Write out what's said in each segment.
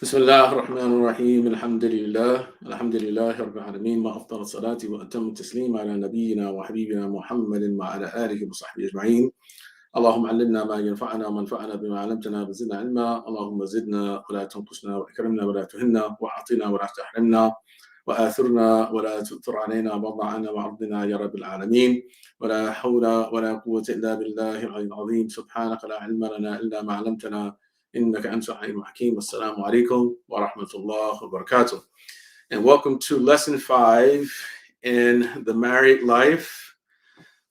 بسم الله الرحمن الرحيم الحمد لله رب العالمين ما أفضل الصلاة وأتم التسليم على نبينا وحبيبنا محمد وعلى آله وصحبه أجمعين. اللهم علمنا ما ينفعنا وانفعنا بما علمتنا وزدنا علما. اللهم زدنا ولا تنقصنا وأكرمنا ولا تهنا وأعطنا ولا تحرمنا وآثرنا ولا تؤثر علينا وضعنا وعرضنا يا رب العالمين. ولا حول ولا قوة إلا بالله العلي العظيم. سبحانك لا علم لنا إلا ما علمتنا إنك أنت العليم الحكيم. Assalamu alaikum wa rahmatullah wa barakatuh. And welcome to lesson 5 in the married life,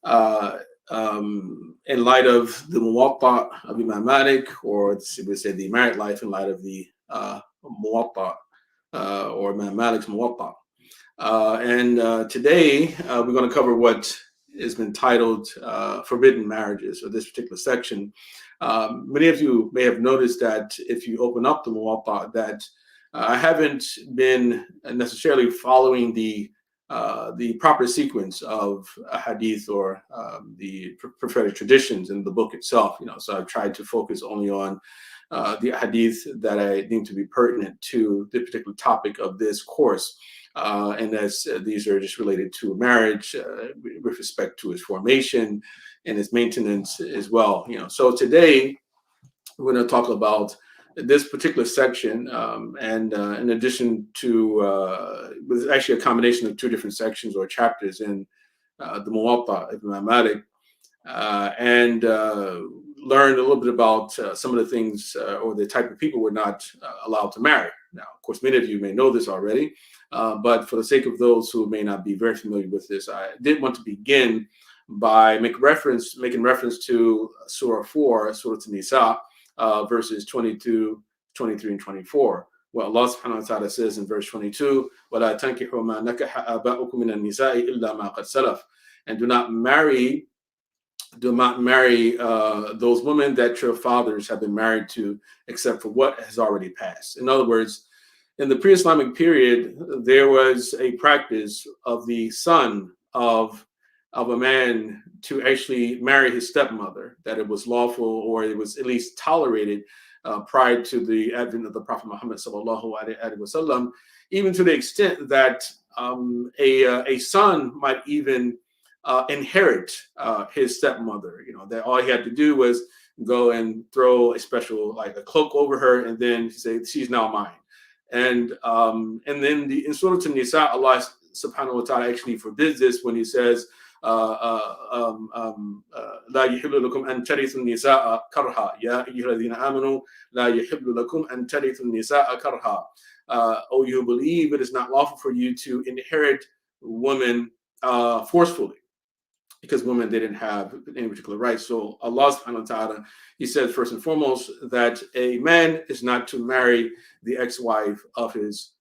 in light of the Muwatta of Imam Malik, or we say the married life in light of the Muwatta, or Imam Malik's Muwatta. And today we're going to cover what has been titled Forbidden Marriages, or this particular section. Many of you may have noticed that if you open up the Muwatta, that I haven't been necessarily following the proper sequence of a hadith or the prophetic traditions in the book itself. So I've tried to focus only on the hadith that I deem to be pertinent to the particular topic of this course. And as these are just related to marriage with respect to its formation and its maintenance as well. So today we're going to talk about this particular section, and in addition to, it was actually a combination of two different sections or chapters in the Muwatta of Imam Malik, and learned a little bit about some of the things or the type of people we're not allowed to marry. Now, of course, many of you may know this already, but for the sake of those who may not be very familiar with this, I did want to begin by making reference to Surah 4, Surah An-Nisa, verses 22, 23, and 24. Well, Allah subhanahu wa ta'ala says in verse 22, وَلَا تَنْكِحُوا مَا نَكَحَ آبَاؤُكُم مِّنَ النِّسَاءِ إِلَّا مَا قَدْ سَلَفَ. And do not marry those women that your fathers have been married to, except for what has already passed. In other words, in the pre-Islamic period, there was a practice of the son of a man to actually marry his stepmother, that it was lawful, or it was at least tolerated prior to the advent of the Prophet Muhammad sallallahu alaihi wasallam, even to the extent that a son might even inherit his stepmother. That all he had to do was go and throw a special, like a cloak over her, and then say, "She's now mine." And then in Surah An-Nisa, Allah subhanahu wa ta'ala actually forbids this when he says, لا يحل لكم أن ترثوا النساء كرها يا أيها الذين آمنوا لا يحل لكم أن ترثوا النساء كرها. Oh, you believe, it is not lawful for you to inherit women forcefully, because women didn't have any particular rights. So Allah subhanahu wa ta'ala, he said first and foremost that a man is not to marry the ex-wife of his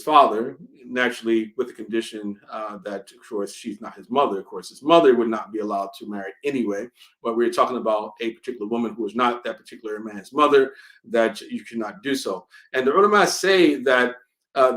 father, naturally with the condition that, of course, she's not his mother. Of course, his mother would not be allowed to marry anyway, but we're talking about a particular woman who is not that particular man's mother, that you cannot do so. And the ulama say that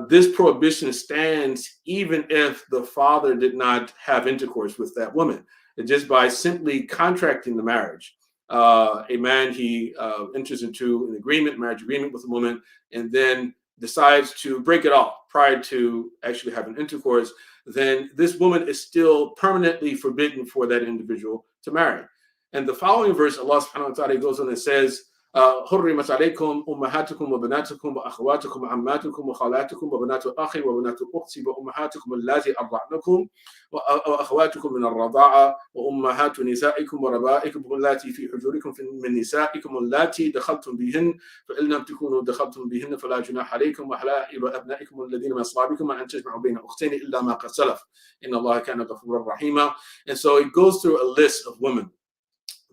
this prohibition stands even if the father did not have intercourse with that woman. Just by simply contracting the marriage, a man, he enters into an marriage agreement with a woman, and then decides to break it off prior to actually having intercourse, then this woman is still permanently forbidden for that individual to marry. And the following verse, Allah subhanahu wa ta'ala goes on and says, حرمت عليكم أمهاتكم وبناتكم وأخواتكم وعماتكم وخالاتكم وبنات الأخ وبنات الأخت وأمهاتكم اللاتي أرضعنكم وأخواتكم من الرضاعة وأمهات نسائكم وربائكم اللاتي في حجوركم من نسائكم اللاتي دخلتم بهن فإن لم تكونوا دخلتم بهن فلا جناح عليكم وحلائل أبنائكم الذين من أصلابكم أن تجمعوا بين أختين إلا ما قد سلف إن الله كان غفورا رحيما. And so it goes through a list of women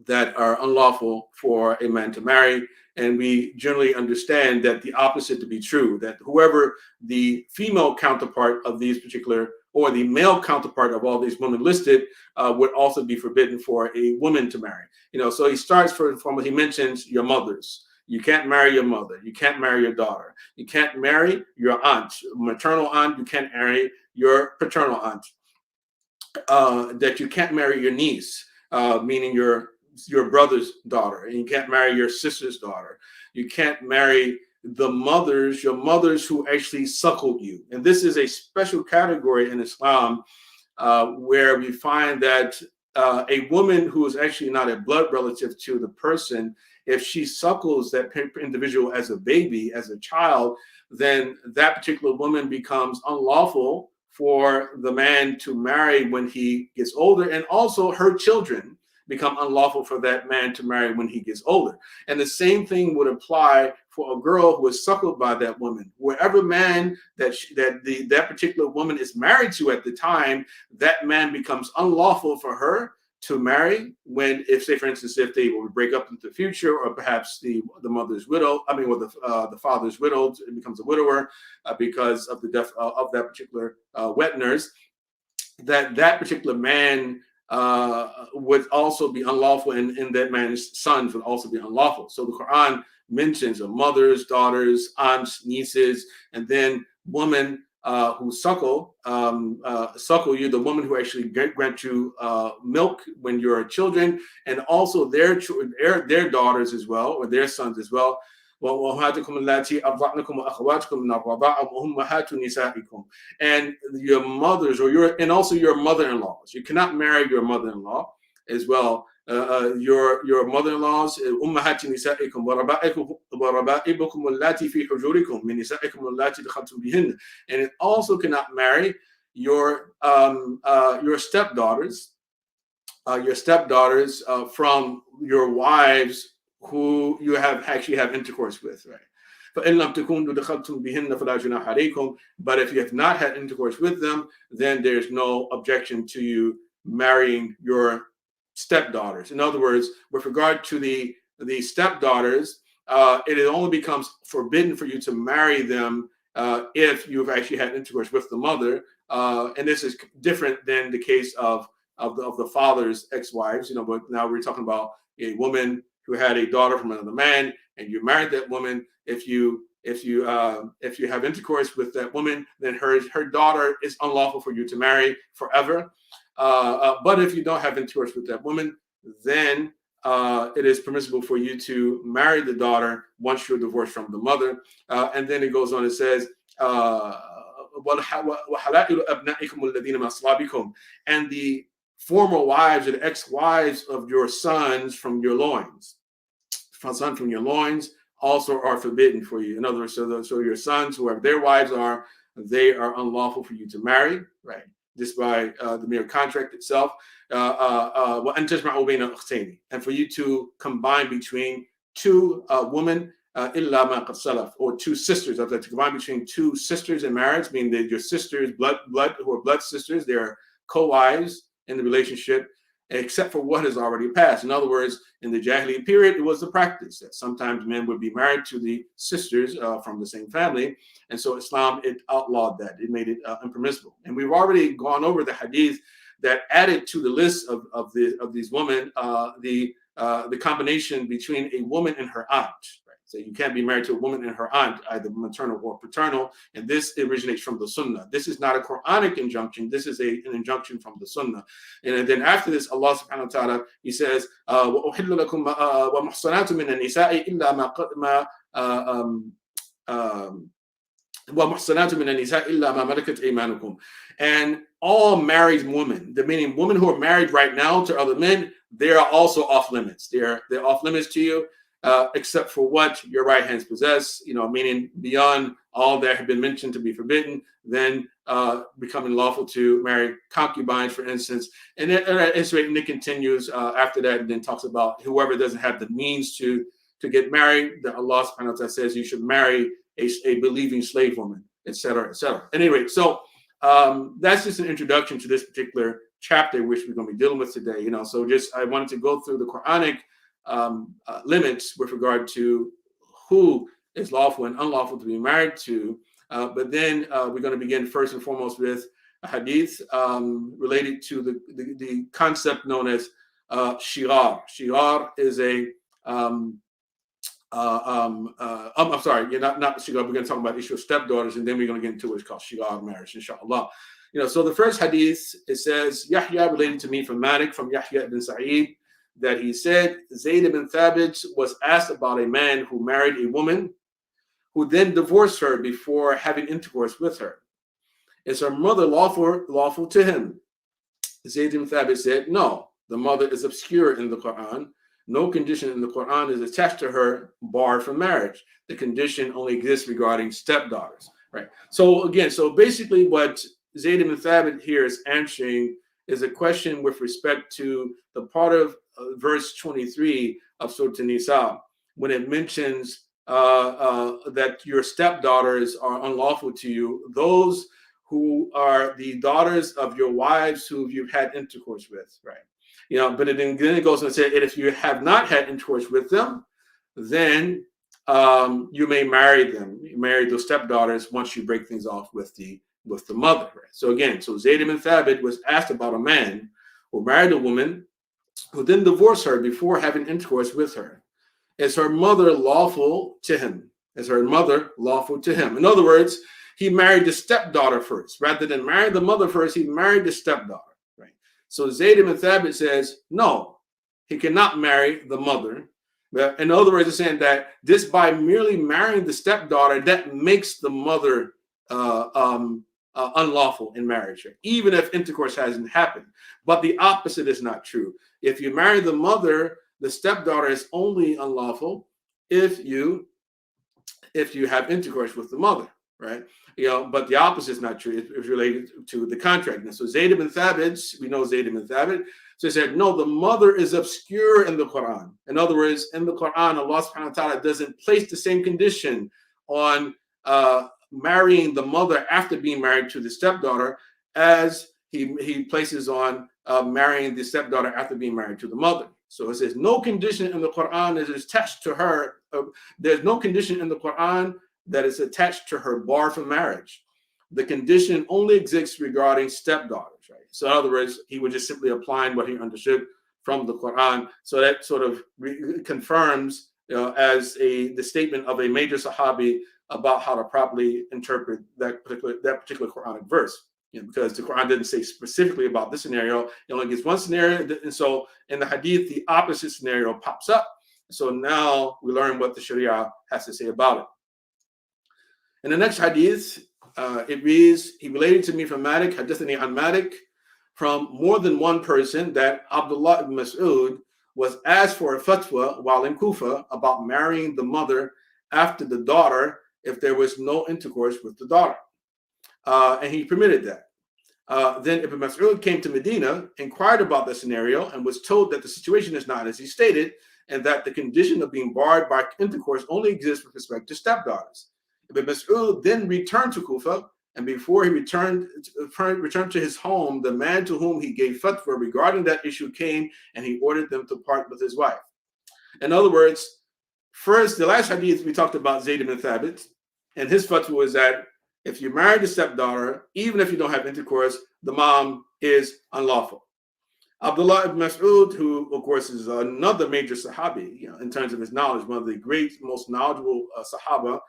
that are unlawful for a man to marry. And we generally understand that the opposite to be true, that whoever the female counterpart of these particular, or the male counterpart of all these women listed, would also be forbidden for a woman to marry. So he starts first and foremost, he mentions your mothers. You can't marry your mother. You can't marry your daughter. You can't marry your aunt, maternal aunt. You can't marry your paternal aunt. That you can't marry your niece, meaning your brother's daughter, and you can't marry your sister's daughter. You can't marry your mothers who actually suckled you. And this is a special category in Islam where we find that a woman who is actually not a blood relative to the person, if she suckles that individual as a baby, as a child, then that particular woman becomes unlawful for the man to marry when he gets older, and also her children become unlawful for that man to marry when he gets older. And the same thing would apply for a girl who is suckled by that woman. Wherever man that particular woman is married to at the time, that man becomes unlawful for her to marry when, if say for instance, if they will break up in the future, or perhaps the mother's widow, or the father's widowed, it becomes a widower because of the death of that particular wet nurse, that particular man would also be unlawful, and that man's sons would also be unlawful. So the Quran mentions of mothers, daughters, aunts, nieces, and then women who suckle you, the woman who actually grant you milk when you're children, and also their daughters as well, or their sons as well. And your mothers, and also your mother-in-laws. You cannot marry your mother-in-law as well. Your mother-in-laws, أمهات نسائكم وربائبكم اللاتي في حجوركم من نسائكم اللاتي دخلتم بهن. And it also cannot marry your stepdaughters, from your wives who you actually have intercourse with, right? But if you have not had intercourse with them, then there's no objection to you marrying your stepdaughters. In other words, with regard to the stepdaughters, it only becomes forbidden for you to marry them if you've actually had intercourse with the mother, and this is different than the case of the father's ex-wives. But now we're talking about a woman who had a daughter from another man, and you married that woman. If you have intercourse with that woman, then her daughter is unlawful for you to marry forever. But if you don't have intercourse with that woman, then it is permissible for you to marry the daughter once you're divorced from the mother. And then it goes on, it says, and the former wives or the ex-wives of your sons from your loins, also are forbidden for you. In other words, so your sons, whoever their wives are, they are unlawful for you to marry, right? Just by the mere contract itself. And for you to combine between two women, or two sisters. To combine between two sisters in marriage, meaning that your sisters, blood who are blood sisters, they are co-wives in the relationship, except for what has already passed. In other words, in the Jahiliyyah period, it was the practice that sometimes men would be married to the sisters from the same family. And so Islam, it outlawed that. It made it impermissible. And we've already gone over the hadith that added to the list of these women the combination between a woman and her aunt. So you can't be married to a woman and her aunt, either maternal or paternal. And this originates from the Sunnah. This is not a Quranic injunction. This is an injunction from the Sunnah. And then after this, Allah subhanahu wa ta'ala, He says, وَأُحِلُّ لَكُمْ وَمُحْصَنَاتٌ مِنَ النِّسَاءِ إِلَّا مَا مَلَكَتْ أَيْمَانُكُمْ. And all married women, meaning women who are married right now to other men, they are also off limits. They're off limits to you. Except for what your right hands possess, meaning beyond all that have been mentioned to be forbidden, then becoming lawful to marry concubines, for instance. And it continues after that, and then talks about whoever doesn't have the means to get married, that Allah subhanahu wa ta'ala says you should marry a believing slave woman, etc., etc. Anyway, so that's just an introduction to this particular chapter, which we're going to be dealing with today. So I wanted to go through the Quranic limits with regard to who is lawful and unlawful to be married to, but then we're going to begin first and foremost with a hadith related to the concept known as shirar. Shirar is I'm sorry, not shirar. We're going to talk about the issue of stepdaughters, and then we're going to get into what's called shirar marriage, inshallah. So the first hadith, it says, Yahya related to me from Malik, from Yahya ibn Sa'id, that he said, Zayd ibn Thabit was asked about a man who married a woman who then divorced her before having intercourse with her. Is her mother lawful to him? Zayd ibn Thabit said, no, the mother is obscure in the Quran. No condition in the Quran is attached to her barred from marriage. The condition only exists regarding stepdaughters, right? So again, so basically what Zayd ibn Thabit here is answering is a question with respect to the part of verse 23 of Surah An-Nisa, when it mentions that your stepdaughters are unlawful to you, those who are the daughters of your wives who you've had intercourse with, right? You know, but then it goes on to say, if you have not had intercourse with them, then you may marry them. You marry those stepdaughters once you break things off with the mother. Right? So again, so Zayd ibn Thabit was asked about a man who married a woman who then divorced her before having intercourse with her. Is her mother lawful to him? Is her mother lawful to him? In other words, he married the stepdaughter first. Rather than marry the mother first, he married the stepdaughter. Right? So Zayd ibn Thabit says, no, he cannot marry the mother. In other words, it's saying that this by merely marrying the stepdaughter, that makes the mother unlawful in marriage, even if intercourse hasn't happened. But the opposite is not true. If you marry the mother, the stepdaughter is only unlawful if you have intercourse with the mother, right? You know, but the opposite is not true. It's related to the contract. And so Zayd ibn Thabit, we know Zayd ibn Thabit, so he said, no, the mother is obscure in the Quran. In other words, in the Quran, Allah subhanahu wa ta'ala doesn't place the same condition on marrying the mother after being married to the stepdaughter as he places on marrying the stepdaughter after being married to the mother. So it says no condition in the Quran that is attached to her. There's no condition in the Quran that is attached to her bar from marriage. The condition only exists regarding stepdaughters, right? So in other words, he was just simply applying what he understood from the Quran. So that sort of confirms as the statement of a major Sahabi about how to properly interpret that particular Quranic verse. You know, because the Quran didn't say specifically about this scenario. It only gives one scenario. And so in the Hadith, the opposite scenario pops up. So now we learn what the Sharia has to say about it. In the next Hadith, it reads, he related to me from Malik, Hadathani an Malik, from more than one person that Abdullah ibn Mas'ud was asked for a fatwa while in Kufa about marrying the mother after the daughter if there was no intercourse with the daughter. And he permitted that. Then Ibn Mas'ud came to Medina, inquired about the scenario, and was told that the situation is not as he stated, and that the condition of being barred by intercourse only exists with respect to stepdaughters. Ibn Mas'ud then returned to Kufa, and before he returned to his home, the man to whom he gave fatwa regarding that issue came, and he ordered them to part with his wife. In other words, first, the last hadith we talked about Zayd ibn Thabit, and his fatwa was that if you marry the stepdaughter, even if you don't have intercourse, the mom is unlawful. Abdullah ibn Mas'ud, who of course is another major Sahabi, in terms of his knowledge, one of the great, most knowledgeable Sahaba,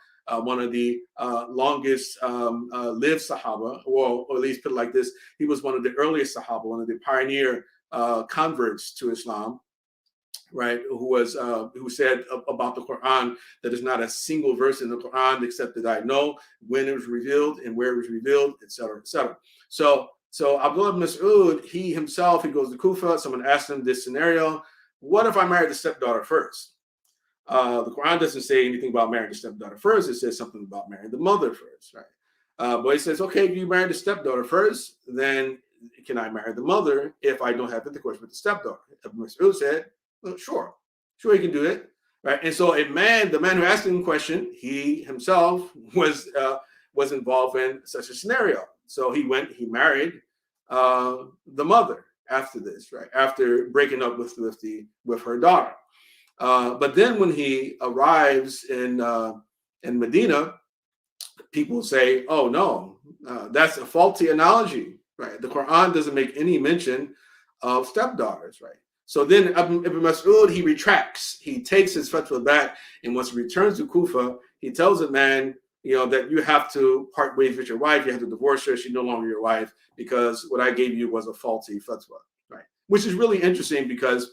one of the longest lived Sahaba, or at least put it like this, he was one of the earliest Sahaba, one of the pioneer converts to Islam, right? Who said about the Quran that there's not a single verse in the Quran except that I know when it was revealed and where it was revealed, etc., etc. So Abdullah ibn Mas'ud, he goes to Kufa. Someone asked him this scenario: what if I married the stepdaughter first? The Quran doesn't say anything about marrying the stepdaughter first. It says something about marrying the mother first, right? But he says, okay, if you marry the stepdaughter first, then can I marry the mother if I don't have intercourse with the stepdaughter? Ibn Mas'ud said, well, sure, he can do it, right? And so the man who asked him the question, he himself was involved in such a scenario. So he married the mother after this, right? After breaking up with her daughter. But then when he arrives in Medina, people say, oh no, that's a faulty analogy, right? The Quran doesn't make any mention of stepdaughters, right? So then Ibn Mas'ud, he retracts. He takes his fatwa back, and once he returns to Kufa, he tells the man, that you have to part ways with your wife. You have to divorce her. She's no longer your wife because what I gave you was a faulty fatwa, right? Which is really interesting because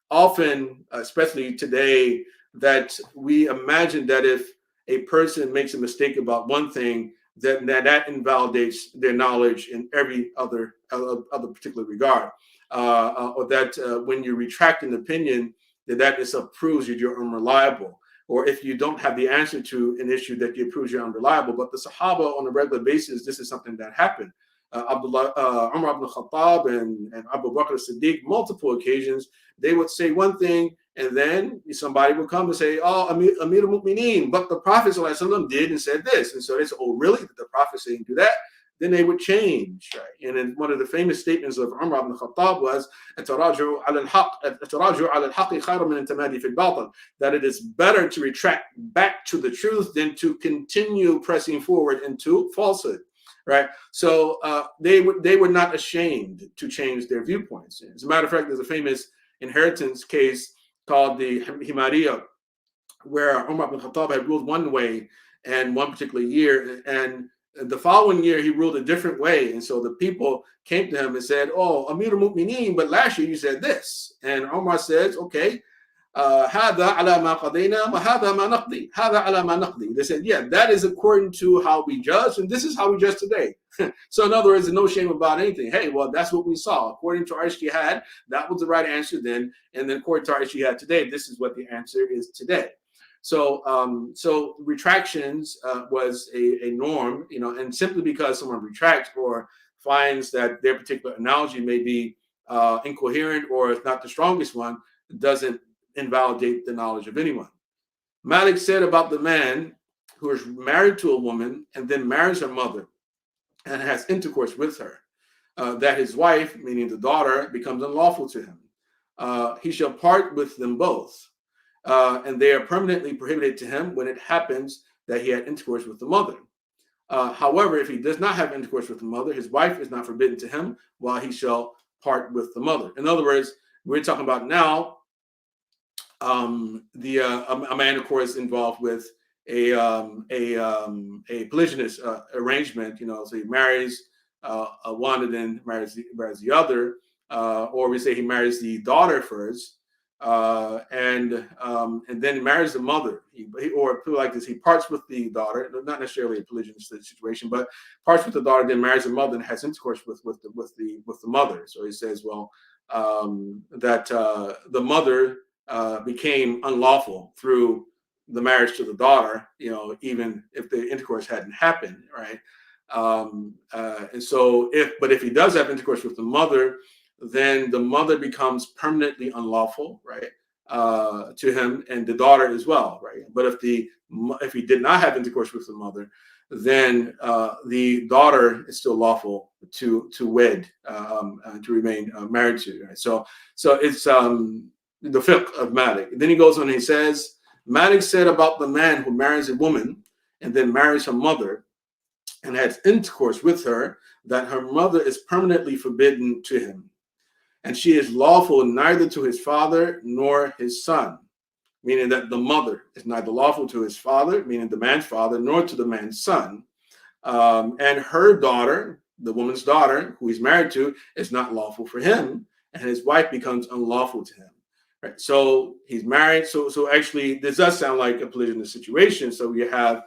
often, especially today, that we imagine that if a person makes a mistake about one thing, that invalidates their knowledge in every other particular regard, or that when you retract an opinion, that proves that you're unreliable, or if you don't have the answer to an issue, that you proves you're unreliable. But the Sahaba, on a regular basis, this is something that happened. Umar ibn Khattab and Abu Bakr as-Siddiq, multiple occasions, they would say one thing, and then somebody would come and say, "Oh, Amir al-Mu'mineen, but the Prophet ﷺ did and said this." And so they said, "Oh, really? Did the Prophet say and do that?" Then they would change. Right? And then one of the famous statements of Umar ibn Khattab was, that it is better to retract back to the truth than to continue pressing forward into falsehood. Right, so they were not ashamed to change their viewpoints. As a matter of fact, there's a famous inheritance case called the Himariya, where Umar ibn Khattab had ruled one way and one particular year, and the following year he ruled a different way. And so the people came to him and said, "Oh, Amir al-Mu'mineen, but last year you said this." And Umar says, "Okay, هذا على ما قضينا وهذا ما نقضي هذا على ما نقضي." They said, "Yeah, that is according to how we judge, and this is how we judge today." So in other words, there's no shame about anything. Hey, well, that's what we saw. According to our ijtihad, that was the right answer then, and then according to our ijtihad today, this is what the answer is today. So, so retractions was a norm, and simply because someone retracts or finds that their particular analogy may be incoherent or it's not the strongest one, doesn't invalidate the knowledge of anyone. Malik said about the man who is married to a woman and then marries her mother and has intercourse with her, that his wife, meaning the daughter, becomes unlawful to him. He shall part with them both, and they are permanently prohibited to him when it happens that he had intercourse with the mother. However, if he does not have intercourse with the mother, his wife is not forbidden to him, while he shall part with the mother. In other words, we're talking about now a man, of course, involved with a polygynous arrangement. So he marries one and then marries the other, or we say he marries the daughter first, and then marries the mother. Or put it like this: he parts with the daughter, not necessarily a polygynous situation, but parts with the daughter, then marries the mother and has intercourse with the mother. So he says, well, that the mother became unlawful through the marriage to the daughter, even if the intercourse hadn't happened, right? And so if he does have intercourse with the mother, then the mother becomes permanently unlawful, right, to him, and the daughter as well, right? But if he did not have intercourse with the mother, then the daughter is still lawful to wed, to remain married to, right? So it's the fiqh of Malik. Then he goes on and he says, Malik said about the man who marries a woman and then marries her mother and has intercourse with her, that her mother is permanently forbidden to him, and she is lawful neither to his father nor his son, meaning that the mother is neither lawful to his father, meaning the man's father, nor to the man's son. And her daughter, the woman's daughter, who he's married to, is not lawful for him, and his wife becomes unlawful to him. Right. So he's married. So actually, this does sound like a polygynous situation. So you have,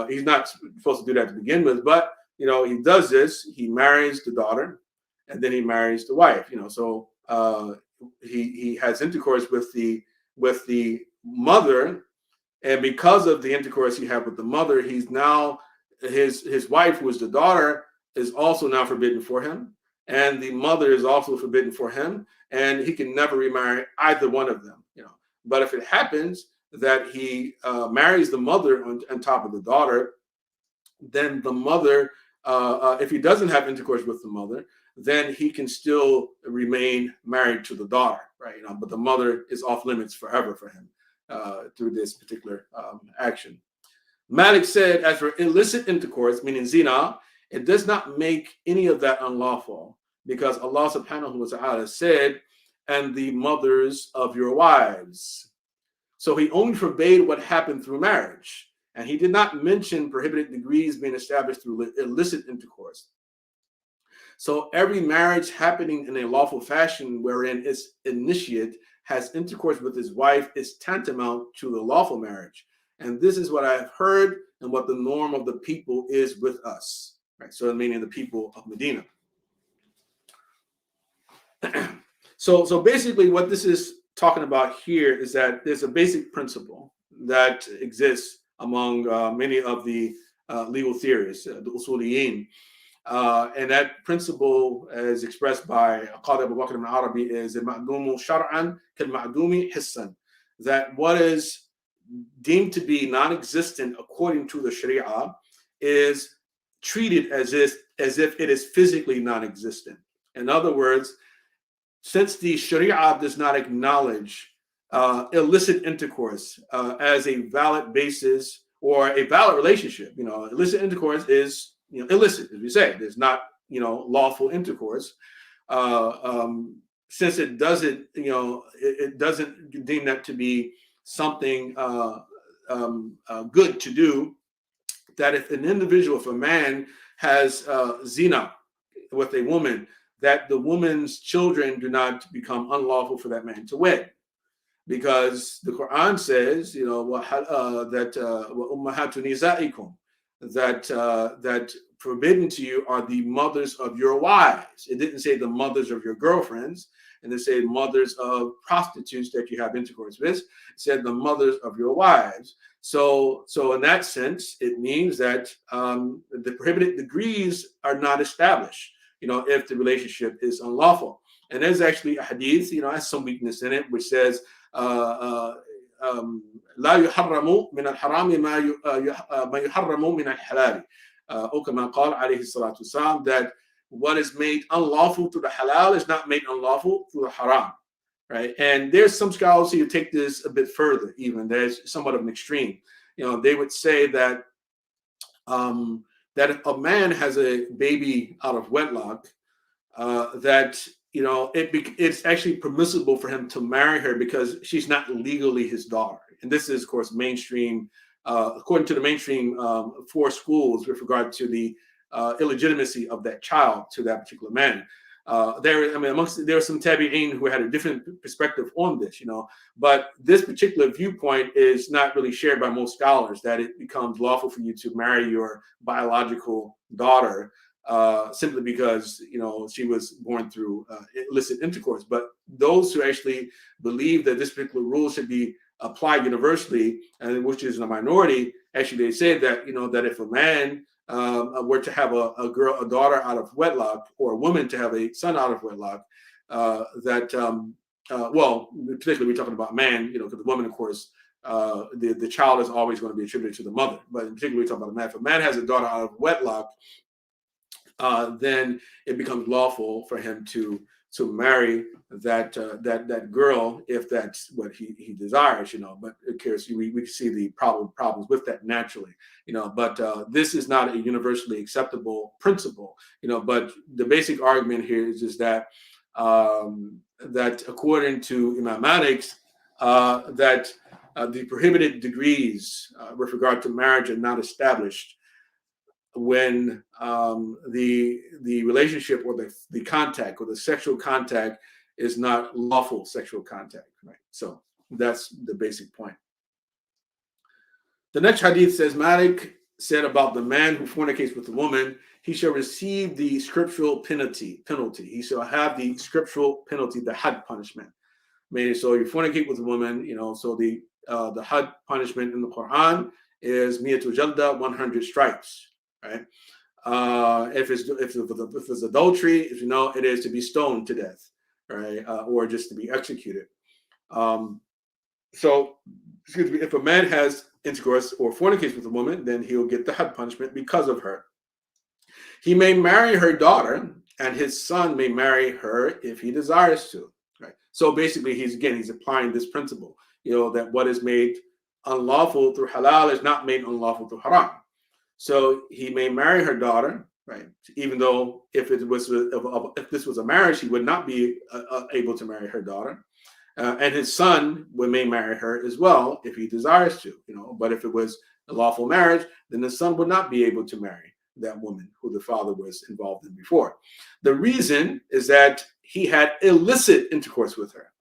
he's not supposed to do that to begin with, but he does this. He marries the daughter, and then he marries the wife. So he has intercourse with the mother, and because of the intercourse he had with the mother, he's now his wife, who is the daughter, is also now forbidden for him, and the mother is also forbidden for him, and he can never remarry either one of them. But if it happens that he marries the mother on top of the daughter, then the mother, if he doesn't have intercourse with the mother, then he can still remain married to the daughter, right? But the mother is off limits forever for him through this particular action. Malik said, as for illicit intercourse, meaning zina, it does not make any of that unlawful, because Allah subhanahu wa ta'ala said, and the mothers of your wives. So he only forbade what happened through marriage, and he did not mention prohibited degrees being established through illicit intercourse. So every marriage happening in a lawful fashion wherein its initiate has intercourse with his wife is tantamount to the lawful marriage. and this is what I have heard and what the norm of the people is with us. Right? So meaning the people of Medina. So basically what this is talking about here is that there's a basic principle that exists among many of the legal theorists, the usuliyin. And that principle, as expressed by Qadi Abu Bakr ibn Arabi, is al-ma'dumu shar'an kal-ma'dumi hissan, that what is deemed to be non-existent according to the Sharia is treated as if it is physically non-existent. In other words, since the Sharia does not acknowledge illicit intercourse as a valid basis or a valid relationship, illicit intercourse is illicit, as we say. There's not lawful intercourse. Since it doesn't, it doesn't deem that to be something good to do. That if an individual, if a man has zina with a woman, that the woman's children do not become unlawful for that man to wed, because the Quran says, that ummahatu nisaikum, that forbidden to you are the mothers of your wives. It didn't say the mothers of your girlfriends, and it said mothers of prostitutes that you have intercourse with. It said the mothers of your wives. So in that sense, it means that the prohibited degrees are not established, if the relationship is unlawful. And there's actually a hadith, has some weakness in it, which says, لا يحرم من الحرام ما يحرم من الحلال. أو كما قال عليه الصلاة والسلام, that what is made unlawful through the halal is not made unlawful through the haram. Right? And there's some scholars who take this a bit further, even. There's somewhat of an extreme. They would say that that if a man has a baby out of wedlock, that it's actually permissible for him to marry her because she's not legally his daughter. And this is, of course, mainstream, according to the mainstream four schools with regard to the illegitimacy of that child to that particular man. There are some tabi'in who had a different perspective on this, but this particular viewpoint is not really shared by most scholars, that it becomes lawful for you to marry your biological daughter simply because she was born through illicit intercourse. But those who actually believe that this particular rule should be applied universally, and which is a minority, actually they say that that if a man were to have a daughter out of wedlock, or a woman to have a son out of wedlock, particularly we're talking about man, because the woman, of course, the child is always going to be attributed to the mother. But in particular, we're talking about a man. If a man has a daughter out of wedlock, then it becomes lawful for him to marry that girl if that's what he desires, But of course, we see the problems with that naturally, But this is not a universally acceptable principle, But the basic argument here is that that according to Imam Malik's, that the prohibited degrees with regard to marriage are not established when the relationship or the contact or the sexual contact is not lawful sexual contact, right? So that's the basic point. The next hadith says, Malik said about the man who fornicates with a woman, he shall receive the scriptural penalty. He shall have the scriptural penalty, the had punishment. Meaning, so you fornicate with a woman, so the had punishment in the Quran is miyatul jalda, 100 stripes. Right? If it's adultery, it is to be stoned to death, right? Or just to be executed. So, if a man has intercourse or fornicates with a woman, then he'll get the had punishment because of her. He may marry her daughter, and his son may marry her if he desires to. Right? So basically, he's applying this principle, that what is made unlawful through halal is not made unlawful through haram. So he may marry her daughter, right? Even though if this was a marriage, he would not be able to marry her daughter, and his son may marry her as well if he desires to, But if it was a lawful marriage, then the son would not be able to marry that woman who the father was involved in before. The reason is that he had illicit intercourse with her,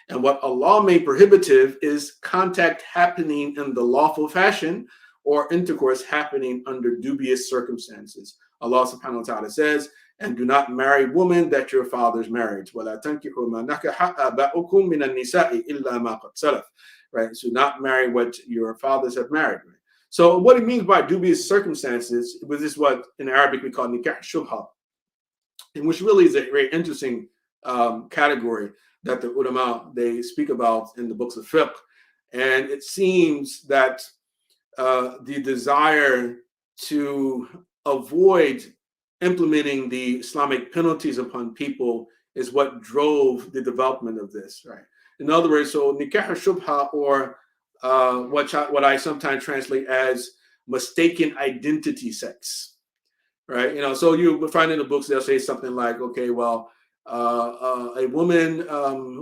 And what Allah made prohibitive is contact happening in the lawful fashion or intercourse happening under dubious circumstances. Allah subhanahu wa ta'ala says, and do not marry women that your fathers married. وَلَا تَنْكِحُوا مَا نَكَحَ آبَاؤُكُم مِّنَ النِّسَاءِ إِلَّا مَا قَدْ سَلَفَ. Right? So not marry what your fathers have married. Right? So what it means by dubious circumstances, this is what in Arabic we call nikah shubha, and which really is a very interesting category that the ulama, they speak about in the books of fiqh. And it seems that the desire to avoid implementing the Islamic penalties upon people is what drove the development of this, right? In other words, so nikah shubha, or what I sometimes translate as mistaken identity sex, right? So you find in the books they'll say something like, okay, well, a woman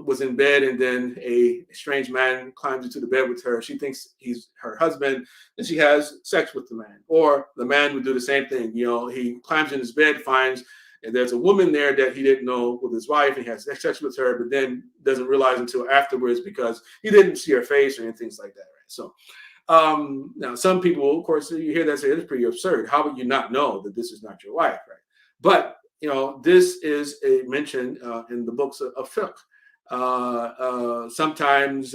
was in bed, and then a strange man climbs into the bed with her. She thinks he's her husband, and she has sex with the man. Or the man would do the same thing. He climbs in his bed, finds and there's a woman there that he didn't know with his wife, and he has sex with her, but then doesn't realize until afterwards because he didn't see her face or anything like that. Right? So now some people, of course, you hear that say it's pretty absurd. How would you not know that this is not your wife, right? But this is a mention in the books of fiqh. Sometimes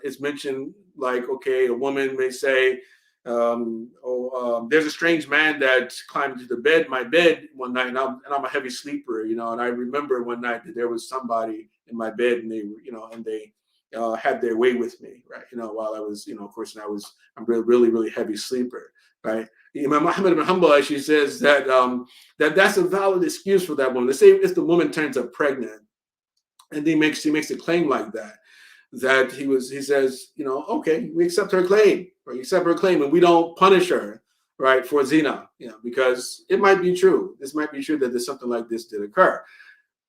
it's mentioned like, okay, a woman may say, there's a strange man that climbed into my bed one night, and I'm a heavy sleeper, and I remember one night that there was somebody in my bed, and they were, and they had their way with me, right? While I was, of course, and I'm really, really heavy sleeper, right? Imam Ahmad ibn Hanbal actually says that that's a valid excuse for that woman. Let's say if the woman turns up pregnant, and he makes a claim like that he says, okay, we accept her claim, right? We accept her claim, and we don't punish her, right, for zina, because it might be true. This might be true that there's something like this did occur.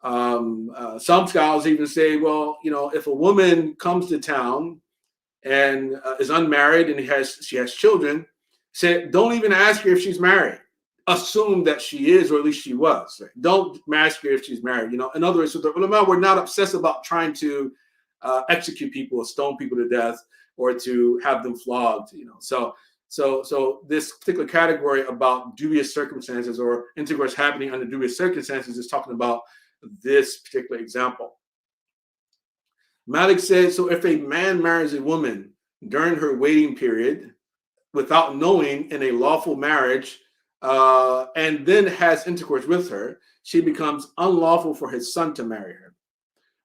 Some scholars even say, well, if a woman comes to town and is unmarried and she has children, say, don't even ask her if she's married. Assume that she is, or at least she was. Right? Don't ask her if she's married. In other words, so the ulama were not obsessed about trying to execute people or stone people to death or to have them flogged. So this particular category about dubious circumstances or intercourse happening under dubious circumstances is talking about this particular example. Malik said, so if a man marries a woman during her waiting period without knowing in a lawful marriage, and then has intercourse with her, she becomes unlawful for his son to marry her.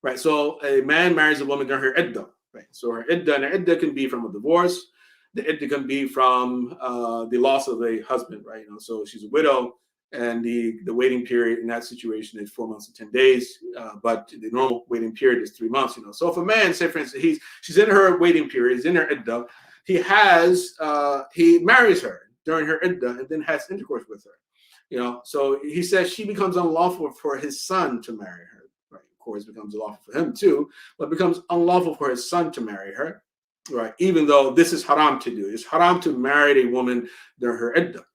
Right? So a man marries a woman during her iddah. Right? So her iddah can be from a divorce. The iddah can be from the loss of a husband. Right? So she's a widow, and the waiting period in that situation is 4 months and 10 days. But the normal waiting period is 3 months. So if a man, say for instance, she's in her waiting period, he's in her iddah, he marries her during her iddah and then has intercourse with her. So he says she becomes unlawful for his son to marry her. Right? Of course, it becomes unlawful for him too, but becomes unlawful for his son to marry her. Right? Even though this is haram to do. It's haram to marry a woman during her iddah.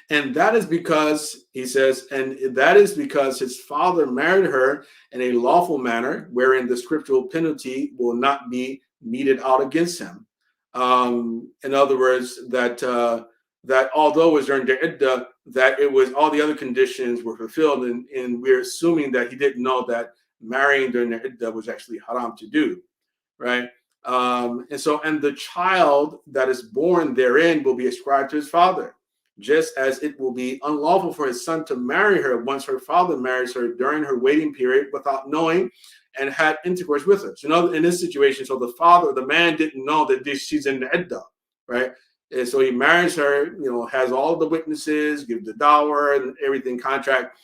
And that is because, he says, and that is because his father married her in a lawful manner, wherein the scriptural penalty will not be meted out against him. In other words, that although it was during the iddah, that it was all the other conditions were fulfilled, and we're assuming that he didn't know that marrying during the iddah was actually haram to do, right? And the child that is born therein will be ascribed to his father, just as it will be unlawful for his son to marry her once her father marries her during her waiting period without knowing and had intercourse with her. So in this situation, so the man didn't know that she's in the iddah, right? And so he marries her, has all the witnesses, gives the dower and everything, contract,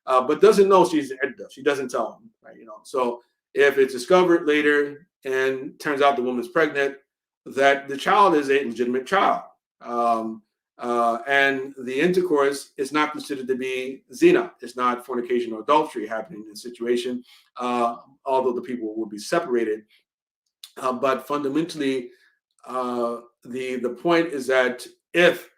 but doesn't know she's in iddah. She doesn't tell him, right? So if it's discovered later and turns out the woman's pregnant, that the child is a legitimate child. And the intercourse is not considered to be zina. It's not fornication or adultery happening in this situation, although the people will be separated. But fundamentally, the point is that if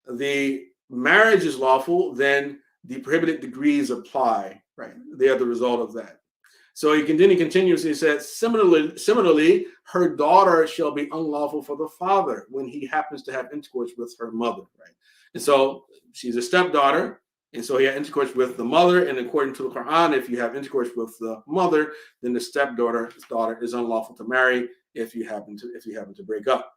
the marriage is lawful, then the prohibited degrees apply. Right? They are the result of that. So he continues. He said, similarly, her daughter shall be unlawful for the father when he happens to have intercourse with her mother. Right. And so she's a stepdaughter. And so he had intercourse with the mother. And according to the Quran, if you have intercourse with the mother, then the stepdaughter is unlawful to marry if you happen to break up.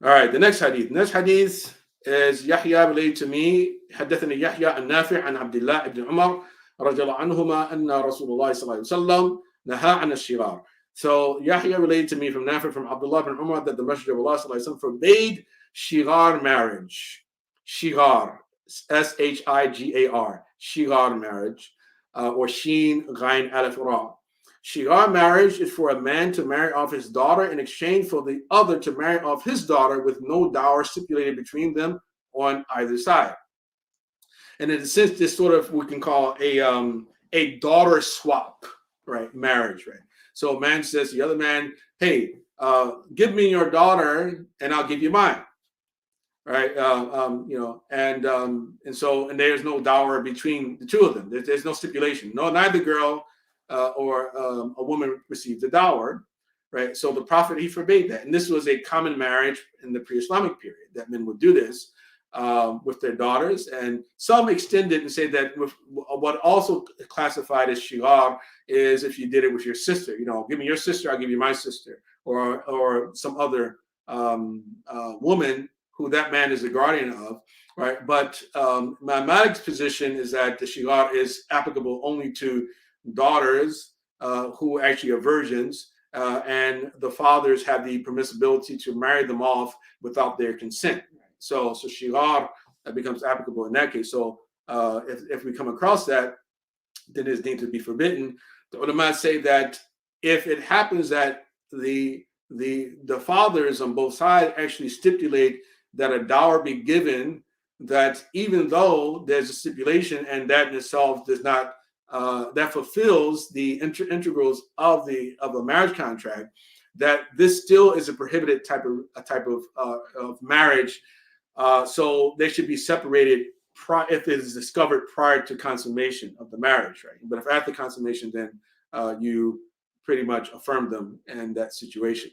All right, the next hadith. Next hadith is Yahya related to me. حدثني يحيى النافع عن عبد الله بن عمر رضي الله عنهما أن رسول الله صلى الله عليه وسلم نهى عن الشغار. So Yahya related to me from Nafi from Abdullah bin Umar that the Messenger of Allah صلى الله عليه وسلم forbade shigar marriage. Shigar, Shigar, shigar marriage, or sheen ghain alif ra. Shigar marriage is for a man to marry off his daughter in exchange for the other to marry off his daughter with no dower stipulated between them on either side. And in a sense, this sort of we can call a daughter swap, right? Marriage, right? So a man says to the other man, "Hey, give me your daughter, and I'll give you mine." Right, and there's no dower between the two of them. There's no stipulation. No, neither girl or a woman received a dower, right? So the Prophet, he forbade that, and this was a common marriage in the pre-Islamic period that men would do this with their daughters, and some extended and say that with what also classified as shigar is if you did it with your sister. Give me your sister, I'll give you my sister, or some other woman who that man is the guardian of, right? But Malik's position is that the shigar is applicable only to daughters who actually are virgins, and the fathers have the permissibility to marry them off without their consent. So shigar becomes applicable in that case. So if we come across that, then it's deemed to be forbidden. The ulama say that if it happens that the fathers on both sides actually stipulate that a dower be given, that even though there's a stipulation and that in itself does not that fulfills the integrals of a marriage contract, that this still is a prohibited type of marriage. So they should be separated if it is discovered prior to consummation of the marriage, right? But if after consummation, then you pretty much affirm them in that situation.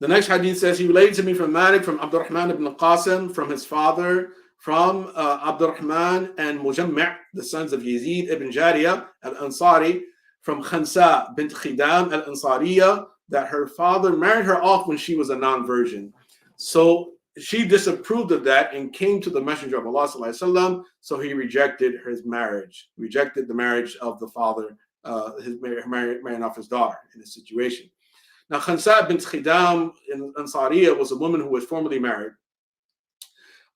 The next hadith says, he related to me from Malik, from Abdurrahman ibn Qasim, from his father, from Abdurrahman and Mujammi', the sons of Yazid ibn Jariyah al-Ansari, from Khansa bint Khidam al-Ansariya, that her father married her off when she was a non-virgin. So she disapproved of that and came to the Messenger of Allah sallallahu alaihi wasallam, so he rejected his marriage, rejected the marriage of the father, marrying off his daughter in this situation. Now, Khansa bint Khidam in Ansariya was a woman who was formerly married.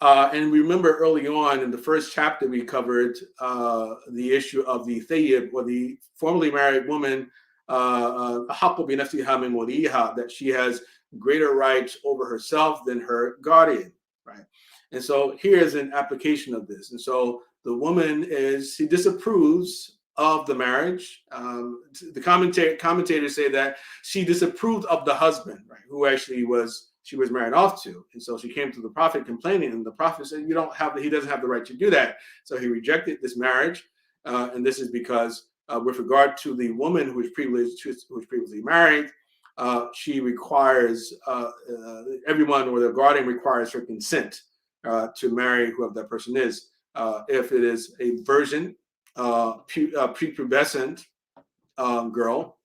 And we remember early on in the first chapter, we covered the issue of the thayyib, or the formerly married woman, that she has greater rights over herself than her guardian, right? And so here's an application of this. And so the woman she disapproves of the marriage. The commentators say that she disapproved of the husband, right, who actually she was married off to. And so she came to the Prophet complaining, and the Prophet said, he doesn't have the right to do that. So he rejected this marriage. And this is because with regard to the woman who was previously married, she requires everyone, or the guardian requires her consent to marry whoever that person is. If it is a virgin, prepubescent girl,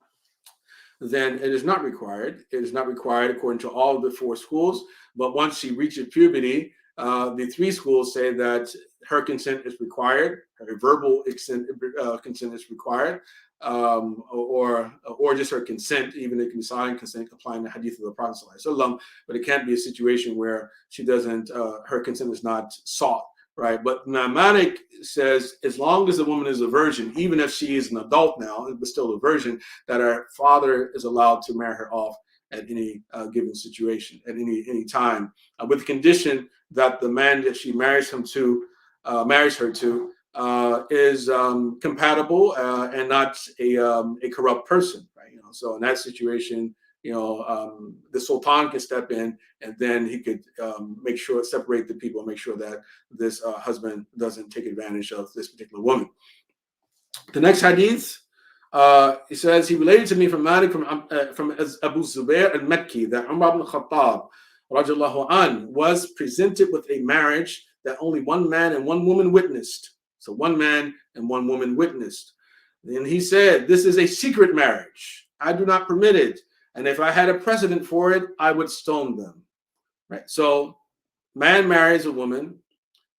then it is not required. It is not required according to all of the four schools. But once she reaches puberty, the three schools say that her consent is required, her verbal consent is required, or just her consent, even it can be silent consent, applying the hadith of the Prophet ﷺ, but it can't be a situation where she doesn't, her consent is not sought, right? But Malik says, as long as the woman is a virgin, even if she is an adult now, but still a virgin, that her father is allowed to marry her off at any given situation, at any time, with the condition that the man that she marries her to is compatible and not a corrupt person, right? So in that situation, the Sultan can step in, and then he could separate the people, and make sure that this husband doesn't take advantage of this particular woman. The next hadith, he says, he related to me from Malik from Abu Zubair al-Makki that Umar ibn Khattab radiallahu an was presented with a marriage that only one man and one woman witnessed. So one man and one woman witnessed. Then he said, this is a secret marriage. I do not permit it. And if I had a precedent for it, I would stone them. Right. So man marries a woman.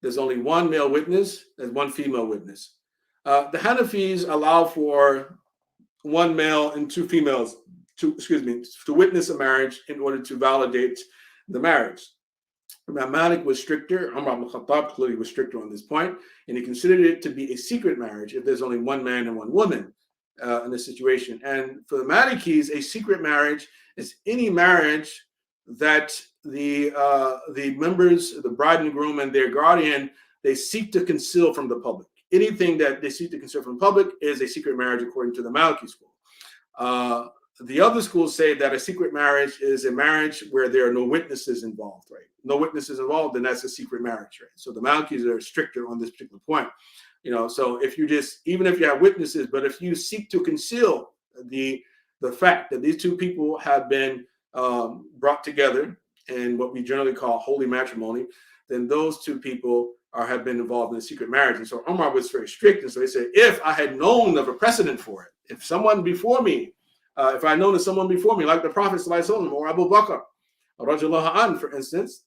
There's only one male witness. There's one female witness. The Hanafis allow for one male and two females to witness a marriage in order to validate the marriage. Imam Malik was stricter. Umar ibn Khattab clearly was stricter on this point, and he considered it to be a secret marriage if there's only one man and one woman in this situation. And for the Malikis, a secret marriage is any marriage that the members, the bride and groom and their guardian, they seek to conceal from the public. Anything that they seek to conceal from the public is a secret marriage according to the Maliki school. The other schools say that a secret marriage is a marriage where there are no witnesses involved, right? No witnesses involved, then that's a secret marriage, right? So the Malikis are stricter on this particular point. So if you even if you have witnesses, but if you seek to conceal the fact that these two people have been brought together in what we generally call holy matrimony, then those two people have been involved in a secret marriage. And so Umar was very strict. And so he said, if I had known of a precedent for it, if someone before me, if I had known of someone before me, like the Prophet ﷺ or Abu Bakr, radiallahu anh, for instance,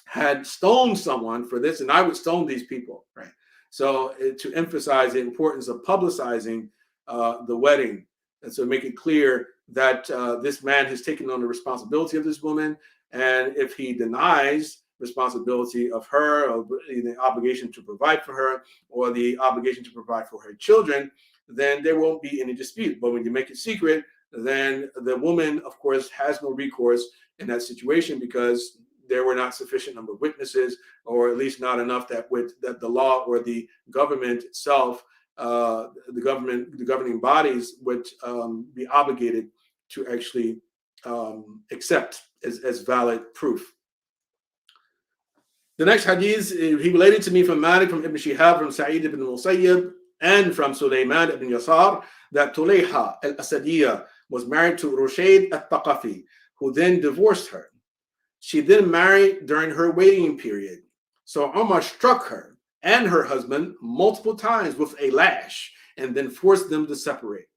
had stoned someone for this, and I would stone these people, right? So to emphasize the importance of publicizing the wedding, and so make it clear that this man has taken on the responsibility of this woman, and if he denies responsibility of her, or the obligation to provide for her, or the obligation to provide for her children, then there won't be any dispute. But when you make it secret, then the woman, of course, has no recourse in that situation because there were not sufficient number of witnesses, or at least not enough that the law or the government itself, the governing bodies would be obligated to actually accept as valid proof. The next hadith, he related to me from Malik, from Ibn Shihab, from Sa'id ibn Musayyib, and from Sulaiman ibn Yasar, that Tulayha al-Asadiyah was married to Rushayd al-Thaqafi, who then divorced her. She then married during her waiting period. So Umar struck her and her husband multiple times with a lash and then forced them to separate.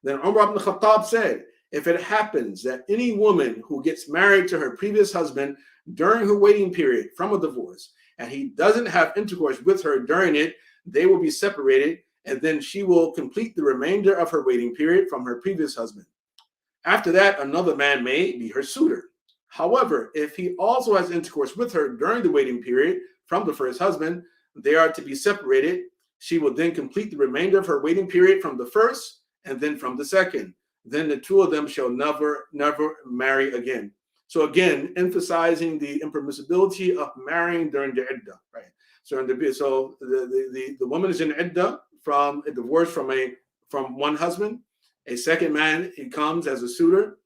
Then Umar ibn Khattab said, if it happens that any woman who gets married to her previous husband during her waiting period from a divorce, and he doesn't have intercourse with her during it, they will be separated, and then she will complete the remainder of her waiting period from her previous husband. After that, another man may be her suitor. However, if he also has intercourse with her during the waiting period from the first husband, they are to be separated. She will then complete the remainder of her waiting period from the first and then from the second. Then the two of them shall never marry again. So again, emphasizing the impermissibility of marrying during the iddah, right? So the woman is in iddah from a divorce from one husband. A second man, he comes as a suitor,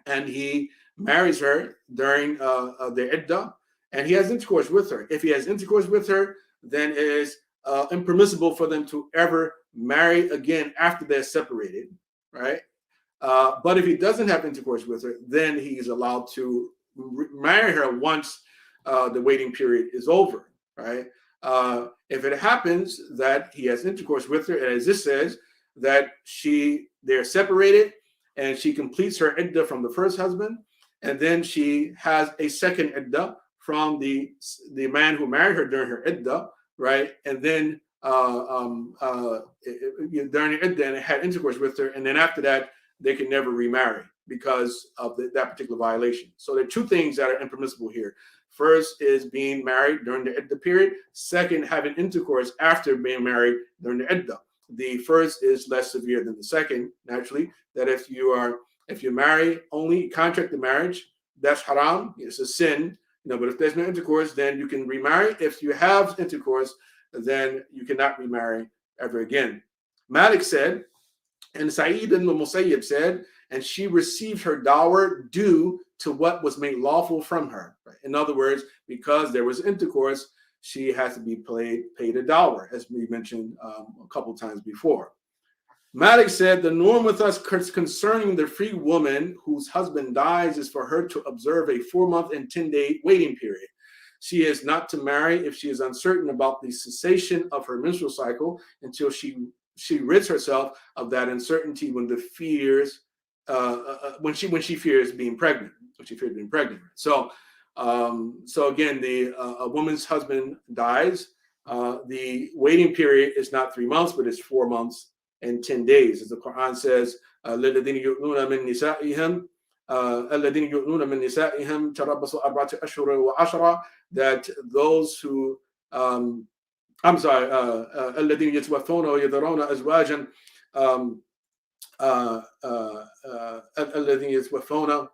and he marries her during the iddah, and he has intercourse with her. If he has intercourse with her, then it is impermissible for them to ever marry again after they're separated, right? But if he doesn't have intercourse with her, then he's allowed to marry her once the waiting period is over, right? If it happens that he has intercourse with her, and as this says, that they're separated, and she completes her iddah from the first husband, and then she has a second iddah from the man who married her during her iddah, right? And then during the iddah, and had intercourse with her, and then after that, they can never remarry because of that particular violation. So there are two things that are impermissible here. First is being married during the iddah period. Second, having intercourse after being married during the iddah. The first is less severe than the second, naturally, that if you marry only, contract the marriage, that's haram, it's a sin, but if there's no intercourse, then you can remarry. If you have intercourse, then you cannot remarry ever again. Malik said, and Sa'id ibn Musayyib said, and she received her dower due to what was made lawful from her. Right? In other words, because there was intercourse, she has to be paid a dower, as we mentioned a couple times before. Malik said, the norm with us concerning the free woman whose husband dies is for her to observe a 4-month and 10-day waiting period. She is not to marry if she is uncertain about the cessation of her menstrual cycle until she rids herself of that uncertainty when she fears being pregnant. So again, a woman's husband dies. The waiting period is not 3 months, but it's 4 months and 10 days, as the Quran says, الذين يؤلون من نسائهم تربصوا 4 أشهر وعشرة, that those who الذين يتوفون ويذرون أزواجا الذين يتوفون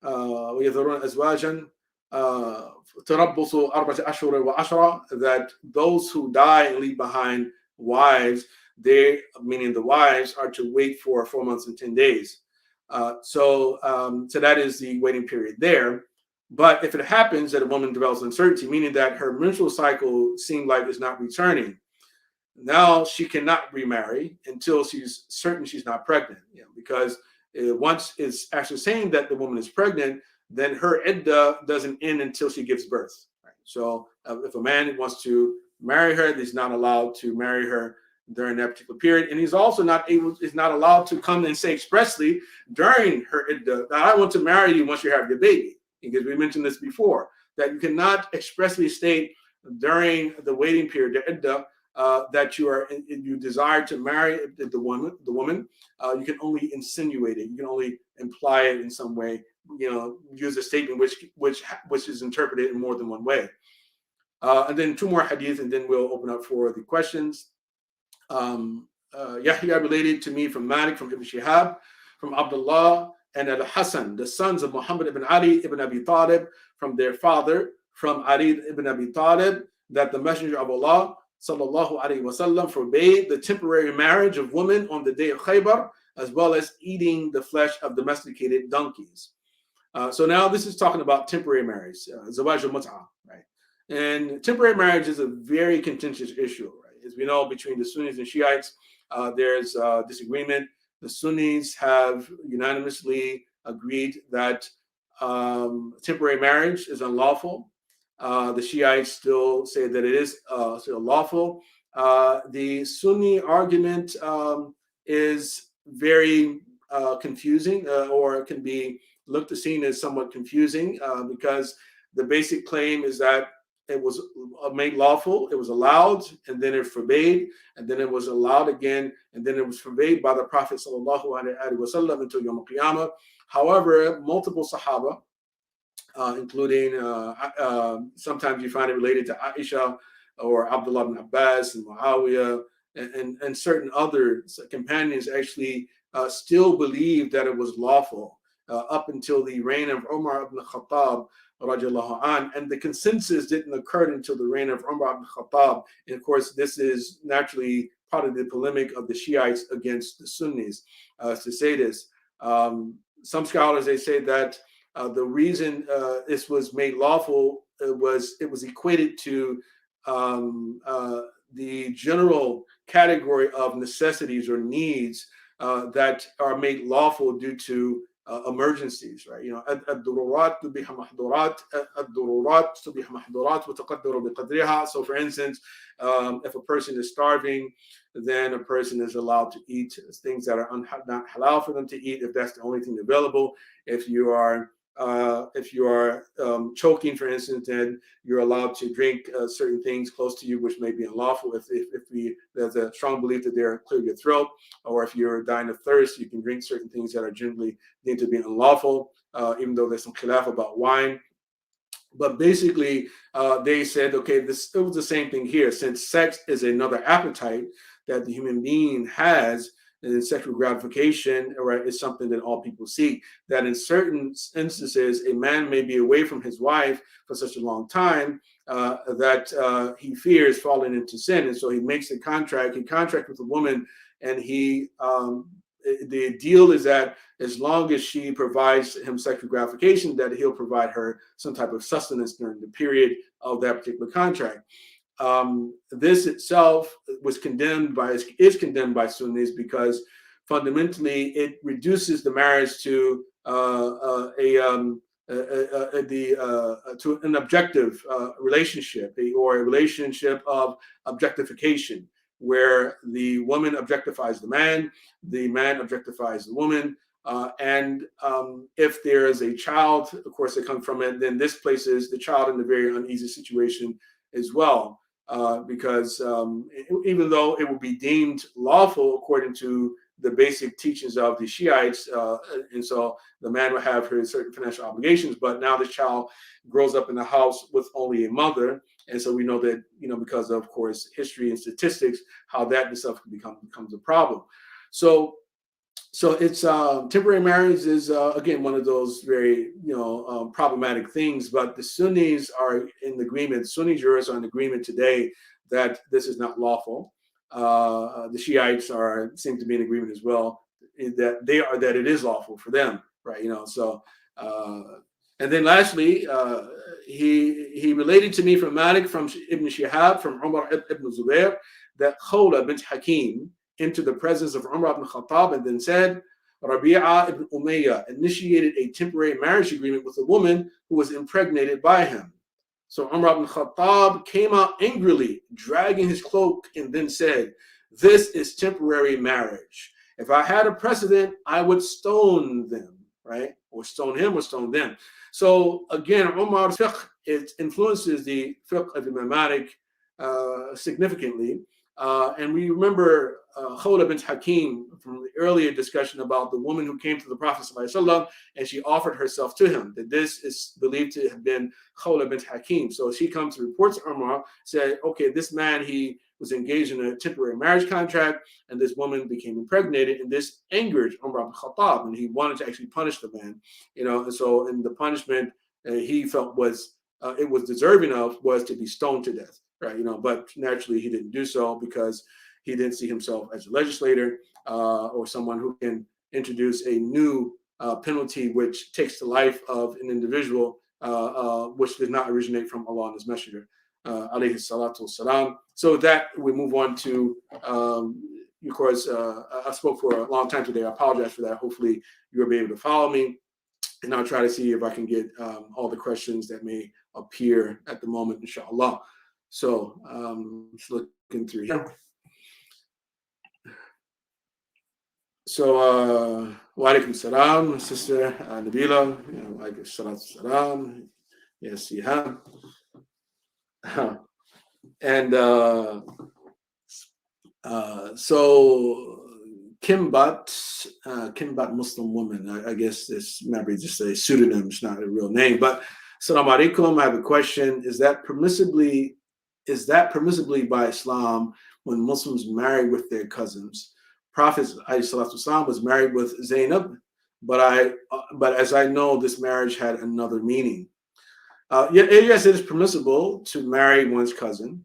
ويذرون أزواجا تربصوا 4 أشهر وعشرة, that those who die and leave behind wives, they, meaning the wives, are to wait for 4 months and 10 days. So that is the waiting period there. But if it happens that a woman develops uncertainty, meaning that her menstrual cycle seemed like is not returning, now she cannot remarry until she's certain she's not pregnant. Because once it's actually saying that the woman is pregnant, then her iddah doesn't end until she gives birth. Right? So if a man wants to marry her, he's not allowed to marry her during that particular period, and he's also not allowed to come and say expressly during her iddah that I want to marry you once you have your baby, because we mentioned this before, that you cannot expressly state during the waiting period, the iddah, that you desire to marry the woman. You can only insinuate it. You can only imply it in some way. Use a statement which is interpreted in more than one way. And then 2 more hadith, and then we'll open up for the questions. Yahya related to me from Malik, from Ibn Shihab, from Abdullah and Al-Hasan, the sons of Muhammad ibn Ali ibn Abi Talib, from their father, from Ali ibn Abi Talib, that the Messenger of Allah sallallahu alaihi wasallam forbade the temporary marriage of women on the day of Khaybar, as well as eating the flesh of domesticated donkeys. So now this is talking about temporary marriage, zawaj al-mut'ah, right? And temporary marriage is a very contentious issue, right? As we know, between the Sunnis and Shiites, there's disagreement. The Sunnis have unanimously agreed that temporary marriage is unlawful. The Shiites still say that it is still lawful. The Sunni argument is very confusing, or can be seen as somewhat confusing, because the basic claim is that it was made lawful, it was allowed, and then it forbade, and then it was allowed again, and then it was forbade by the Prophet sallallahu alaihi wasallam until Yawm al-Qiyamah. However, multiple Sahaba, including sometimes you find it related to Aisha or Abdullah ibn Abbas and Muawiyah, and certain other companions actually still believe that it was lawful up until the reign of Umar ibn Khattab radiallahu an, and the consensus didn't occur until the reign of Umar ibn Khattab. And of course, this is naturally part of the polemic of the Shiites against the Sunnis to say this. Some scholars, they say that the reason this was made lawful was it was equated to the general category of necessities or needs that are made lawful due to emergencies, right? الضرورات تبيح محظورات الضرورات تبيح محظورات وتقدر بقدرها. So for instance, if a person is starving, then a person is allowed to eat things that are not halal for them to eat, if that's the only thing available. If you are choking, for instance, then you're allowed to drink certain things close to you, which may be unlawful if there's a strong belief that they're clear your throat. Or if you're dying of thirst, you can drink certain things that are generally deemed to be unlawful, even though there's some khilaf about wine. But basically, they said, okay, it was the same thing here. Since sex is another appetite that the human being has, and sexual gratification, right, is something that all people seek, that in certain instances, a man may be away from his wife for such a long time that he fears falling into sin. And so he makes he contracts with a woman, and the deal is that as long as she provides him sexual gratification, that he'll provide her some type of sustenance during the period of that particular contract. this itself is condemned by Sunnis because fundamentally it reduces the marriage to to an objective relationship, or a relationship of objectification, where the woman objectifies the man objectifies the woman. And if there is a child, of course, that comes from it, then this places the child in a very uneasy situation as well. Because even though it would be deemed lawful according to the basic teachings of the Shiites, and so the man would have his certain financial obligations, but now the child grows up in the house with only a mother, and so we know that, because of course history and statistics, how that itself becomes a problem. So it's temporary marriage is again one of those very problematic things. But the Sunnis are in agreement. Sunni jurists are in agreement today that this is not lawful. The Shiites seem to be in agreement as well, that it is lawful for them, right? So and then lastly, he related to me from Malik, from Ibn Shihab, from Umar ibn Zubair, that Khawla bint Hakim into the presence of Umar ibn Khattab and then said, Rabi'a ibn Umayyah initiated a temporary marriage agreement with a woman who was impregnated by him. So Umar ibn Khattab came out angrily, dragging his cloak, and then said, this is temporary marriage. If I had a precedent, I would stone them, right? Or stone him or stone them. So again, Umar's fiqh, it influences the fiqh of Imam Malik significantly. And we remember Khawla bint Hakim from the earlier discussion about the woman who came to the Prophet ﷺ and she offered herself to him. That this is believed to have been Khawla bint Hakim. So she comes to report to Umar, said, okay, this man, he was engaged in a temporary marriage contract, and this woman became impregnated, and this angered Umar ibn Khattab, and he wanted to actually punish the man. And so in the punishment he felt it was deserving of was to be stoned to death. Right, but naturally he didn't do so because he didn't see himself as a legislator or someone who can introduce a new penalty which takes the life of an individual, which did not originate from Allah and His Messenger, alayhi salatu wasalam. So that we move on to, of course, I spoke for a long time today. I apologize for that. Hopefully you'll be able to follow me, and I'll try to see if I can get all the questions that may appear at the moment, inshallah. So just looking through here. So wa alaikum salam, sister Nabila. Wa alaikum salam. Yes, yeah. And so Kimbat Muslim woman. I guess this might be just a pseudonym. It's not a real name. But Assalamu alaikum. I have a question. Is that permissibly by Islam when Muslims marry with their cousins? Prophet ﷺ was married with Zainab, but as I know, this marriage had another meaning. Yes, it is permissible to marry one's cousin.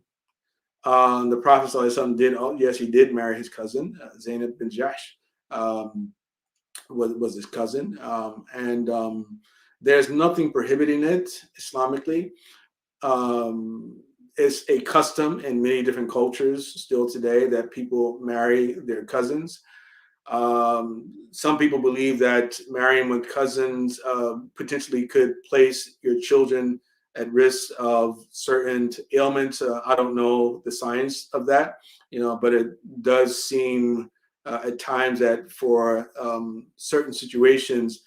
The Prophet ﷺ did. Yes, he did marry his cousin. Zainab bin Jahsh was his cousin, and there's nothing prohibiting it Islamically. It's a custom in many different cultures still today that people marry their cousins. Some people believe that marrying with cousins potentially could place your children at risk of certain ailments. I don't know the science of that, but it does seem at times that for certain situations,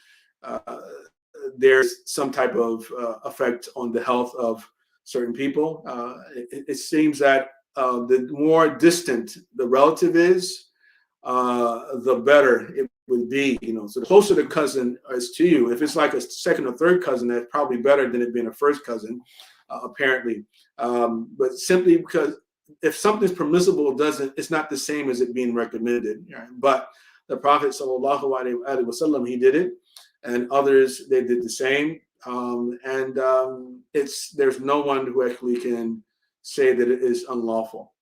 there's some type of effect on the health of certain people. It seems that the more distant the relative is, the better it would be. So the closer the cousin is to you, if it's like a second or third cousin, that's probably better than it being a first cousin, apparently. But simply because if something's permissible, it's not the same as it being recommended. Right? But the Prophet sallallahu alaihi wasallam, he did it, and others, they did the same. There's no one who actually can say that it is unlawful.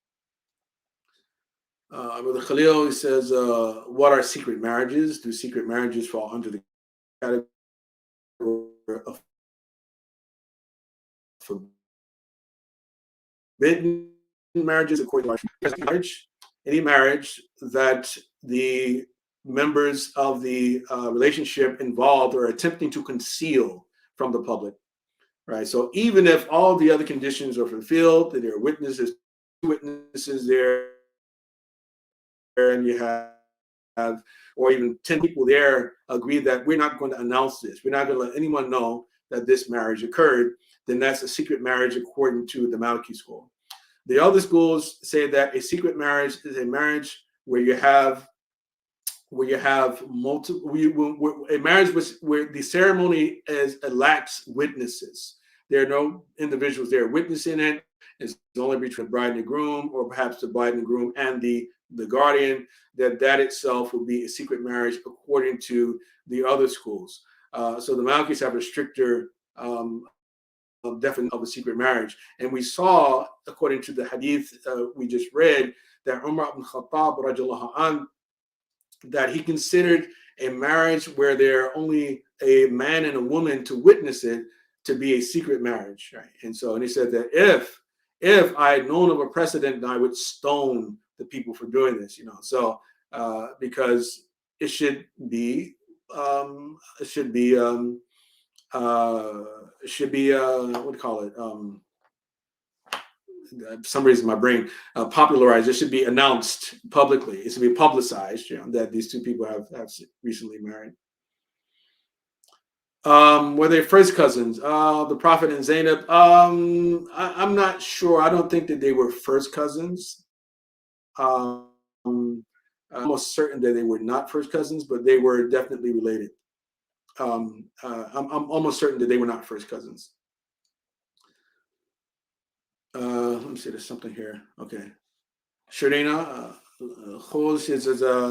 Brother Khalil, he says, what are secret marriages? Do secret marriages fall under the category of forbidden? marriages, according to our any marriage that the members of the relationship involved are attempting to conceal from the public, right? So even if all the other conditions are fulfilled, that there are witnesses there, and you have, or even 10 people there agree that we're not going to announce this, we're not going to let anyone know that this marriage occurred, then that's a secret marriage according to the Maliki school. The other schools say that a secret marriage is a marriage where you have multiple, a marriage where the ceremony lacks witnesses. There are no individuals there witnessing it. It's only between the bride and the groom, or perhaps the bride and the groom and the guardian. That itself will be a secret marriage according to the other schools. So the Malikis have a stricter definition of a secret marriage. And we saw, according to the hadith we just read, that Umar ibn Khattab radiallahu anh, that he considered a marriage where there are only a man and a woman to witness it to be a secret marriage, right? And he said that if I had known of a precedent, I would stone the people for doing this, So because it should be what do you call it? For some reason my brain popularized. It should be announced publicly. It should be publicized, that these two people have recently married. Were they first cousins? The Prophet and Zainab. I'm not sure. I don't think that they were first cousins. I'm almost certain that they were not first cousins, but they were definitely related. I'm almost certain that they were not first cousins. Let me see, there's something here. Okay. Sharina, Khos says,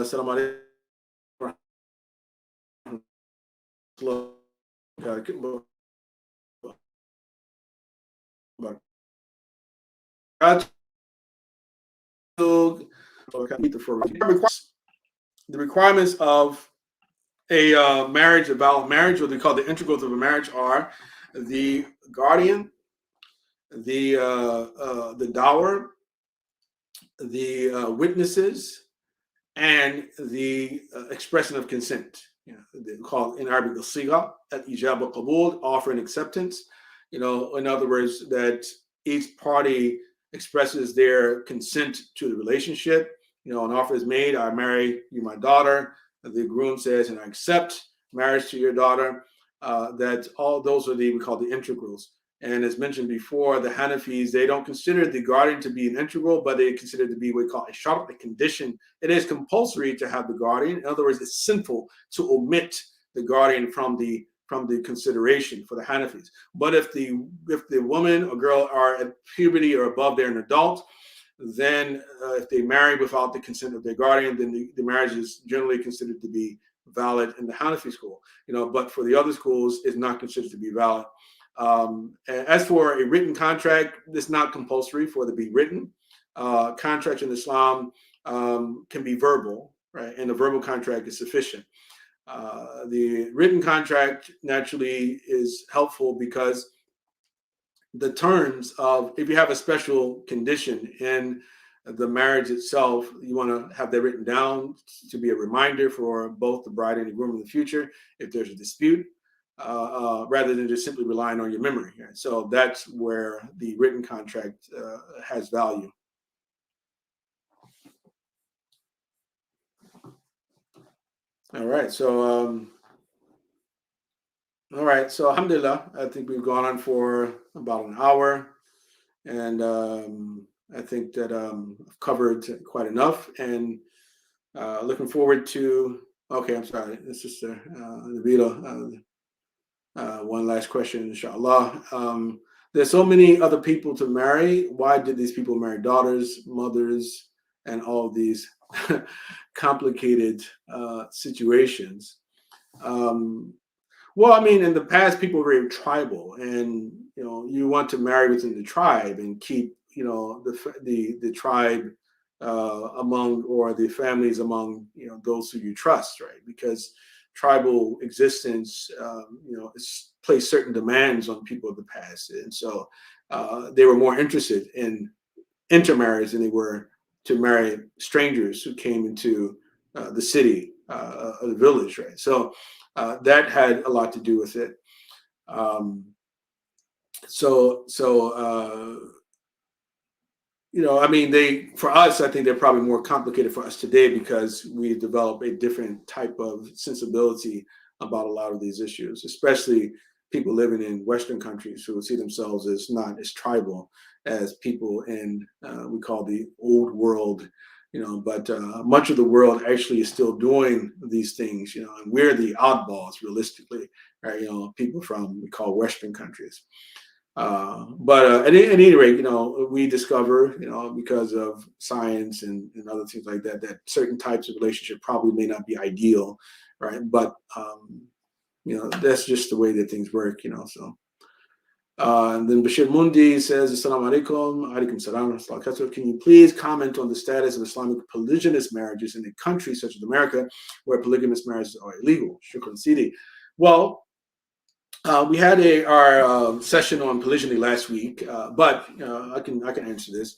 Salam alaikum. The requirements of a marriage, a valid marriage, what they call the integrals of a marriage, are the guardian, the dower, the witnesses, and the expression of consent. They call in Arabic the sigha, al-ijaba qabul, offer and acceptance. In other words, that each party expresses their consent to the relationship. An offer is made: I marry you, my daughter. The groom says, and I accept marriage to your daughter. That all those are we call the integrals. And as mentioned before, the Hanafis, they don't consider the guardian to be an integral, but they consider it to be what we call a shart, a condition. It is compulsory to have the guardian. In other words, it's sinful to omit the guardian from the consideration for the Hanafis. But if the woman or girl are at puberty or above, they're an adult, then if they marry without the consent of their guardian, then the marriage is generally considered to be valid in the Hanafi school. But for the other schools, it's not considered to be valid. As for a written contract, it's not compulsory for it to be written. Contracts in Islam can be verbal, right? And a verbal contract is sufficient. The written contract naturally is helpful because the terms of, if you have a special condition in the marriage itself, you want to have that written down to be a reminder for both the bride and the groom in the future if there's a dispute. Rather than just simply relying on your memory. So that's where the written contract has value. All right. So alhamdulillah, I think we've gone on for about an hour, and I think that I've covered quite enough, and looking forward to. Okay, I'm sorry, it's just Nabila. One last question, inshallah. There's so many other people to marry. Why did these people marry daughters, mothers, and all of these complicated situations? Well, I mean, in the past, people were very tribal, and you want to marry within the tribe and keep the tribe among, or the families among those who you trust, right? Because tribal existence, placed certain demands on people of the past, and so they were more interested in intermarriage than they were to marry strangers who came into the city, the village, right? So that had a lot to do with it. Um, I mean, for us, I think they're probably more complicated for us today because we develop a different type of sensibility about a lot of these issues, especially people living in Western countries who see themselves as not as tribal as people in we call the old world, but much of the world actually is still doing these things, and we're the oddballs realistically, right? People from we call Western countries. But at any rate, we discover, because of science and other things like that, that certain types of relationship probably may not be ideal, right? But that's just the way that things work, So and then Bashir Mundi says, Assalamu alaikum, alaikum salam, can you please comment on the status of Islamic polygynous marriages in a country such as America, where polygamous marriages are illegal? Shukran Sidi. Well, we had our session on polygyny last week, but I can answer this.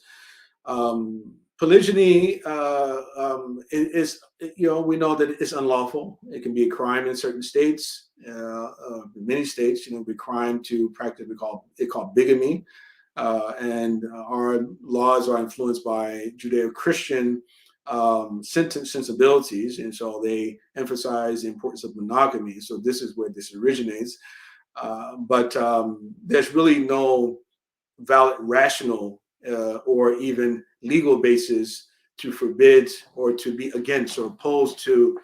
Polygyny is we know that it's unlawful. It can be a crime in certain states. Many states, it would be a crime to practice called bigamy, and our laws are influenced by Judeo-Christian sensibilities, and so they emphasize the importance of monogamy. So this is where this originates. But there's really no valid, rational, or even legal basis to forbid or to be against or opposed to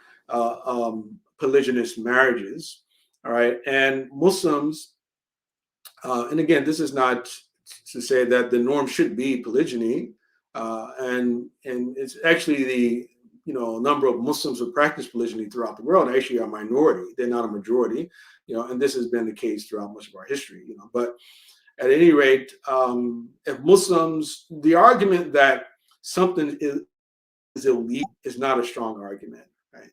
polygynous marriages. All right, and Muslims, and again, this is not to say that the norm should be polygyny, and it's actually the number of Muslims who practice polygyny throughout the world actually are a minority. They're not a majority, and this has been the case throughout much of our history, But at any rate, if Muslims, the argument that something is illegal is not a strong argument, right?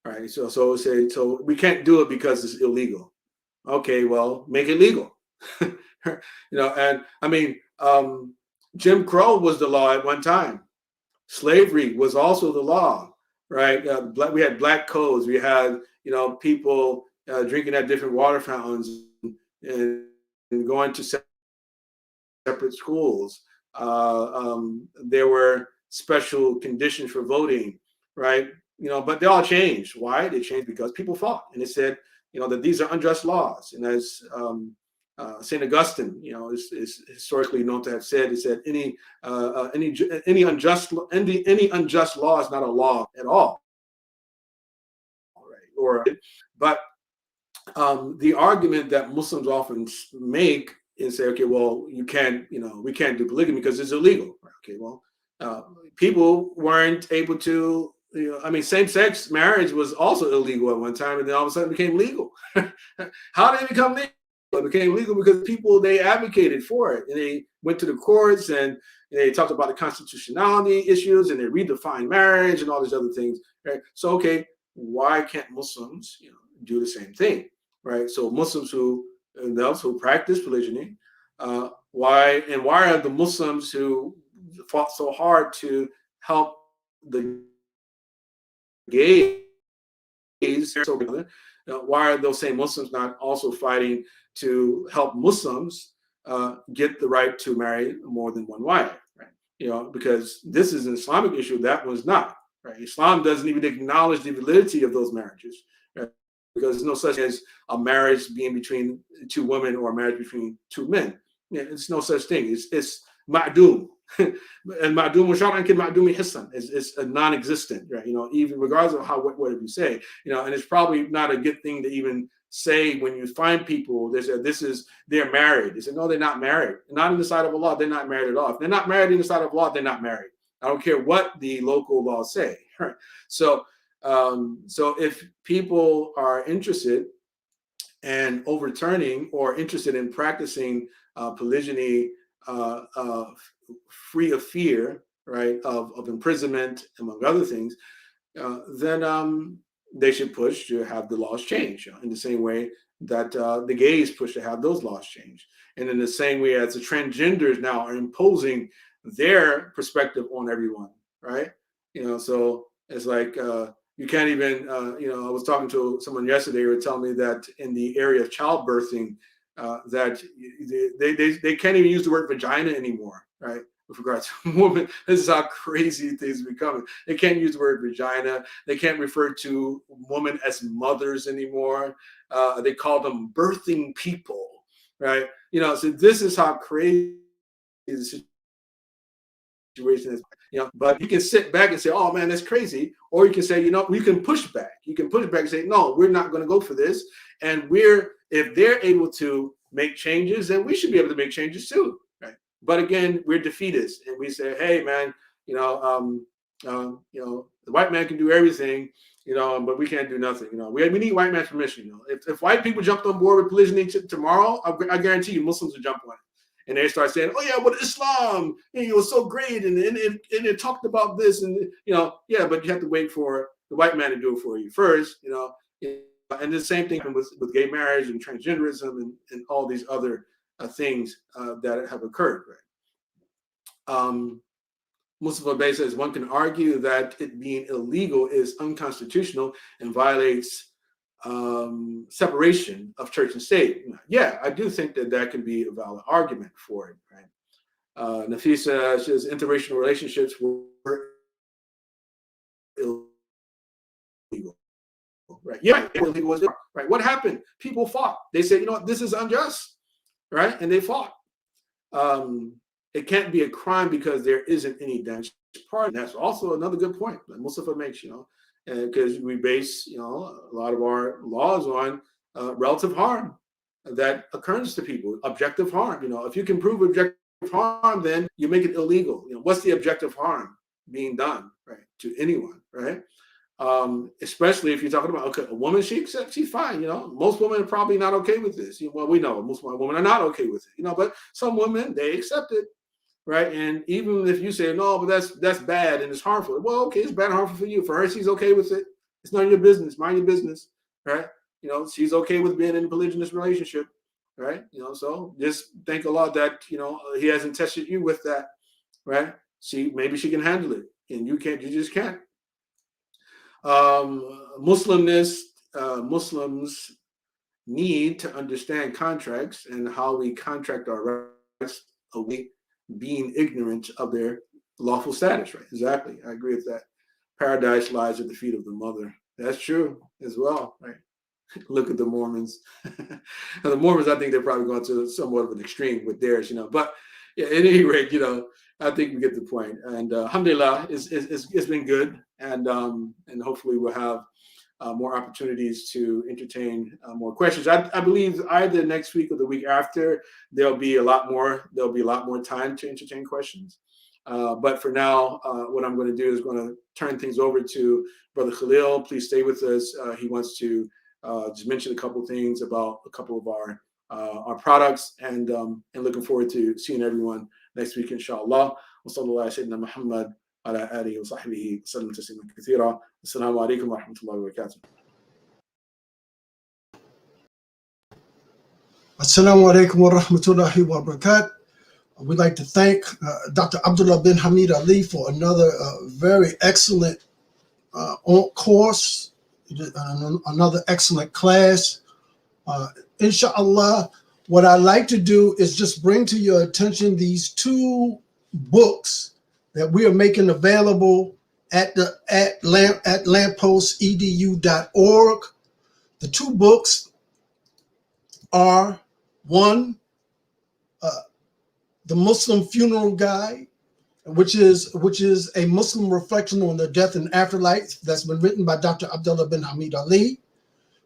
All right. So we can't do it because it's illegal. Okay, well, make it legal. And I mean, Jim Crow was the law at one time. Slavery was also the law, right? We had black codes. We had, people drinking at different water fountains and going to separate schools. There were special conditions for voting, right? But they all changed. Why? They changed because people fought, and they said, that these are unjust laws. And as Saint Augustine, is historically known to have said, he said, any unjust law is not a law at all, right? But the argument that Muslims often make is say, okay, well, we can't do polygamy because it's illegal. Okay, well, people weren't able to. Same-sex marriage was also illegal at one time, and then all of a sudden it became legal. How did it become legal? It became legal because they advocated for it, and they went to the courts and they talked about the constitutionality issues, and they redefined marriage and all these other things. Right? So, okay, why can't Muslims, do the same thing, right? So Muslims who practice polygyny, why are the Muslims who fought so hard to help the gays, why are those same Muslims not also fighting to help Muslims get the right to marry more than one wife, right? Because this is an Islamic issue, that was not, right? Islam doesn't even acknowledge the validity of those marriages, right? Because there's no such thing as a marriage being between two women or a marriage between two men. It's no such thing. It's ma'doom. And ma'doom shar'an can ma'doom hissan. It's a non-existent, right? Even regardless of whatever you say, and it's probably not a good thing to even say when you find people, they're married. They say, no, they're not married. Not in the sight of Allah, they're not married at all. If they're not married in the sight of Allah, they're not married. I don't care what the local laws say. Right? So if people are interested in overturning or interested in practicing polygyny free of fear, right, of imprisonment, among other things, then they should push to have the laws change in the same way that the gays push to have those laws changed. And in the same way as the transgenders now are imposing their perspective on everyone, right? So it's like you can't even, I was talking to someone yesterday who were telling me that in the area of childbirthing, that they can't even use the word vagina anymore, right? With regards to women, this is how crazy things are becoming. They can't use the word vagina. They can't refer to women as mothers anymore. They call them birthing people, right? So this is how crazy the situation is. But you can sit back and say, "Oh man, that's crazy," or you can say, we can push back. You can push back and say, "No, we're not going to go for this." And if they're able to make changes, then we should be able to make changes too, right? But again, we're defeatists, and we say, "Hey, man, the white man can do everything, but we can't do nothing. We need white man's permission. If white people jumped on board with polygyny tomorrow, I guarantee you, Muslims will jump on it." And they start saying, "Oh yeah, but Islam, it was so great, and it talked about this, and yeah, but you have to wait for the white man to do it for you first, And the same thing with gay marriage and transgenderism and all these other things that have occurred. Right? Mustafa Bey says one can argue that it being illegal is unconstitutional and violates separation of church and state. Yeah, I do think that can be a valid argument for it, right? Nafisa says interracial relationships were illegal, right? Yeah, illegal was there, right? What happened? People fought. They said, this is unjust, right? And they fought. It can't be a crime because there isn't any damage part. And that's also another good point that Mustafa makes, because we base, a lot of our laws on relative harm that occurs to people, objective harm. If you can prove objective harm, then you make it illegal. What's the objective harm being done, right, to anyone, right? Especially if you're talking about a woman, she's fine. Most women are probably not okay with this. Well, we know most women are not okay with it. But some women, they accept it. Right. And even if you say, no, but that's bad and it's harmful. Well, okay, it's bad and harmful for you. For her, she's okay with it. It's none of your business. Mind your business. Right. She's okay with being in a polygynous relationship. Right. So just thank Allah that, he hasn't tested you with that. Right. Maybe she can handle it and you can't. You just can't. Muslims need to understand contracts and how we contract our rights away being ignorant of their lawful status, right? Exactly. I agree with that. Paradise lies at the feet of the mother. That's true as well, right? Look at the Mormons. The Mormons, I think they're probably going to somewhat of an extreme with theirs, But yeah, at any rate, I think we get the point. And alhamdulillah, it's been good. And hopefully we'll have more opportunities to entertain more questions. I believe either next week or the week after there'll be a lot more time to entertain questions. But for now, what I'm going to do is going to turn things over to Brother Khalil. Please stay with us. He wants to just mention a couple of things about a couple of our products, and looking forward to seeing everyone next week, inshallah. Wa sallallahu Muhammad على آله وصحبه وسلم تسليما كثيرا. السلام عليكم ورحمة الله وبركاته. Assalamu alaikum wa rahmatullahi wa barakatuh. We'd like to thank Dr. Abdullah bin Hamid Ali for another very excellent course, another excellent class. Inshallah, what I'd like to do is just bring to your attention these two books that we are making available at lamppostedu.org. The two books are one, the Muslim Funeral Guide, which is a Muslim reflection on the death and afterlife that's been written by Dr. Abdullah bin Hamid Ali.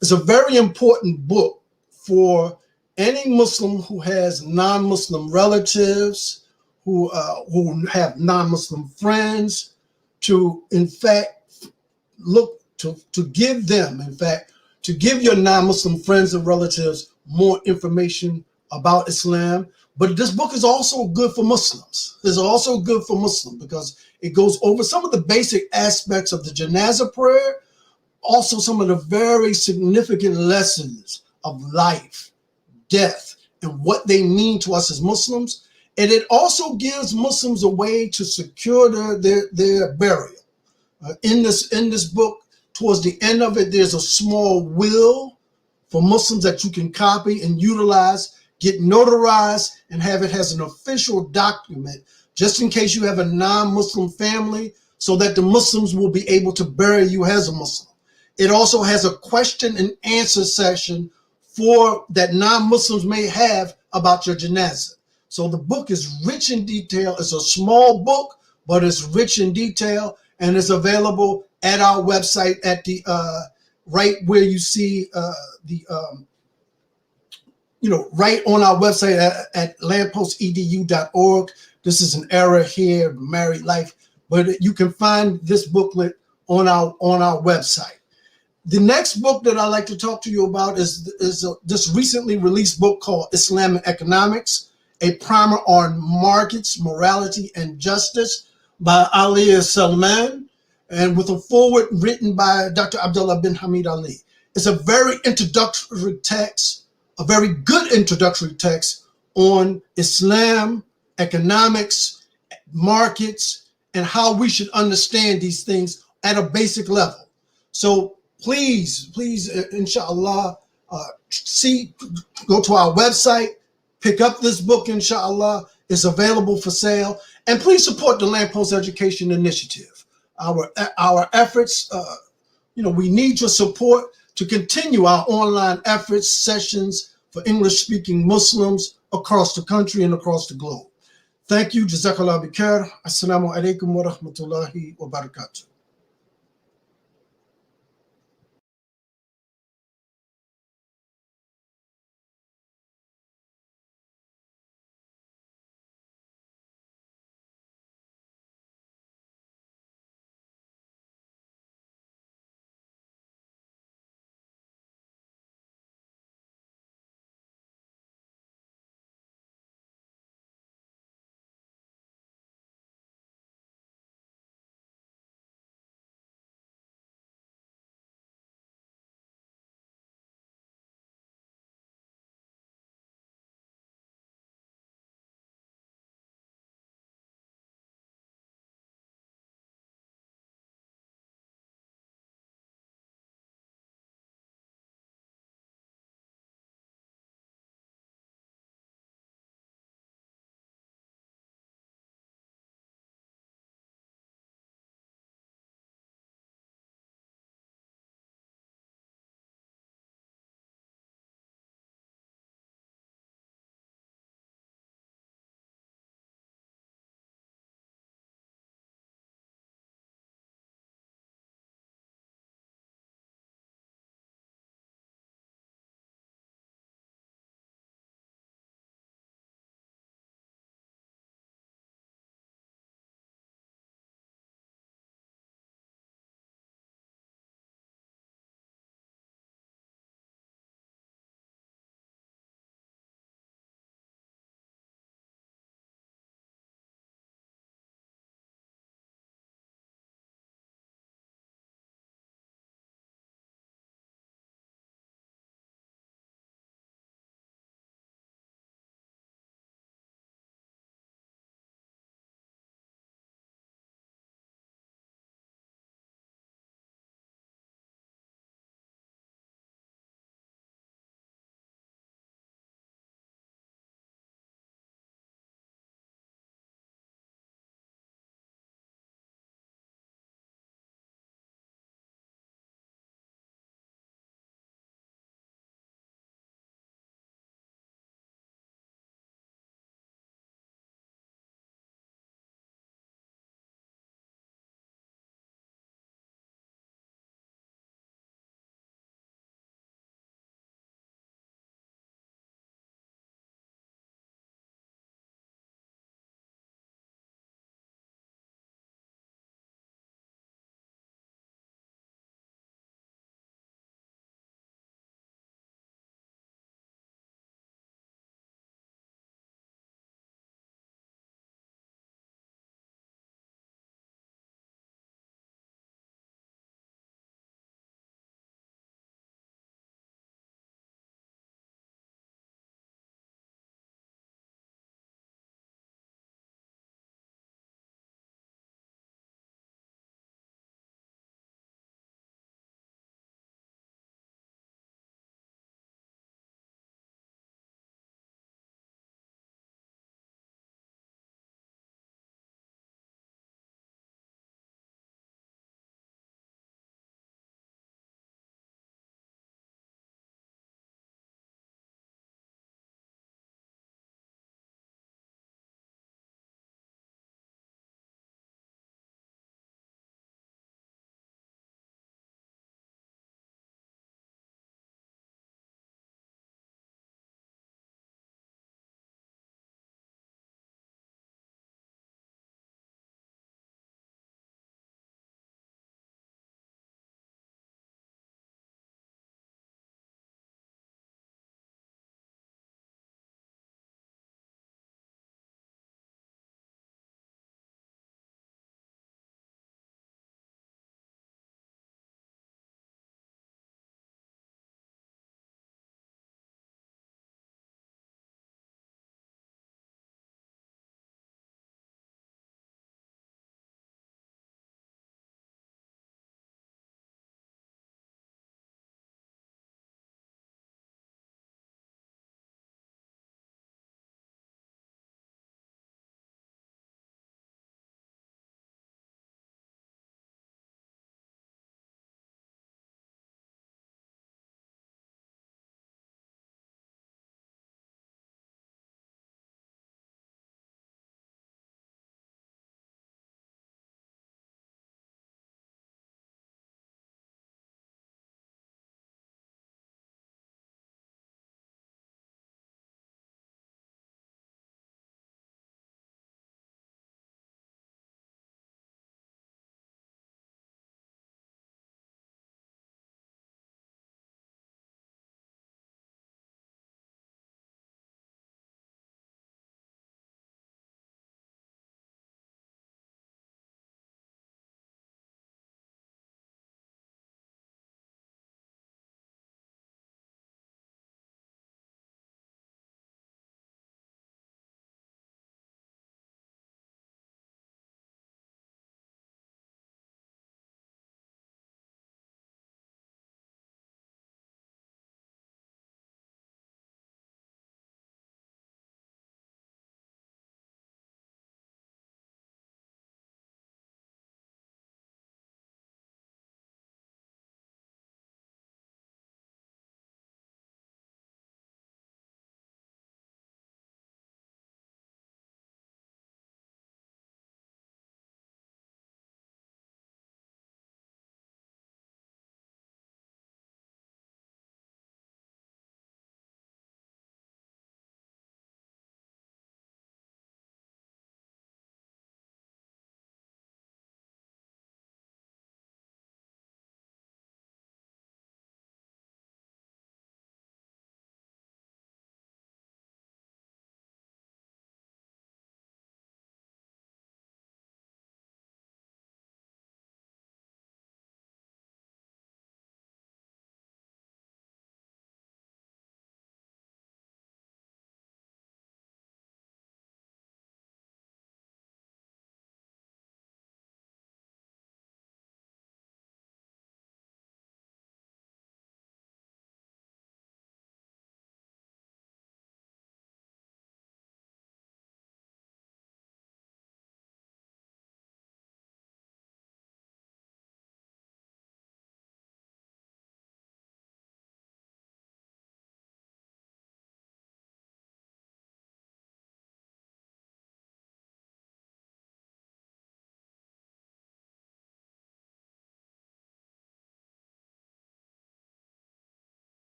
It's a very important book for any Muslim who has non-Muslim relatives, who have non-Muslim friends, to in fact look to give them, in fact, to give your non-Muslim friends and relatives more information about Islam. But this book is also good for Muslims. It's also good for Muslims because it goes over some of the basic aspects of the janazah prayer, also some of the very significant lessons of life, death, and what they mean to us as Muslims. And it also gives Muslims a way to secure their burial. In this book, towards the end of it, there's a small will for Muslims that you can copy and utilize, get notarized, and have it as an official document, just in case you have a non-Muslim family, so that the Muslims will be able to bury you as a Muslim. It also has a question and answer session for that non-Muslims may have about your janazah. So the book is rich in detail. It's a small book, but it's rich in detail, and it's available at our website at the right where you see right on our website at lamppostedu.org. This is an error here, married life, but you can find this booklet on our website. The next book that I'd like to talk to you about is this recently released book called Islamic Economics, a primer on markets, morality, and justice by Aliyah Salman, and with a foreword written by Dr. Abdullah bin Hamid Ali. It's a very introductory text, a very good introductory text on Islam, economics, markets, and how we should understand these things at a basic level. So please, inshallah, go to our website, pick up this book, inshallah. It's available for sale. And please support the Lamppost Education Initiative. Our efforts, we need your support to continue our online efforts, sessions for English-speaking Muslims across the country and across the globe. Thank you. Jazakallah bi khair. Assalamu alaikum wa rahmatullahi wa barakatuh.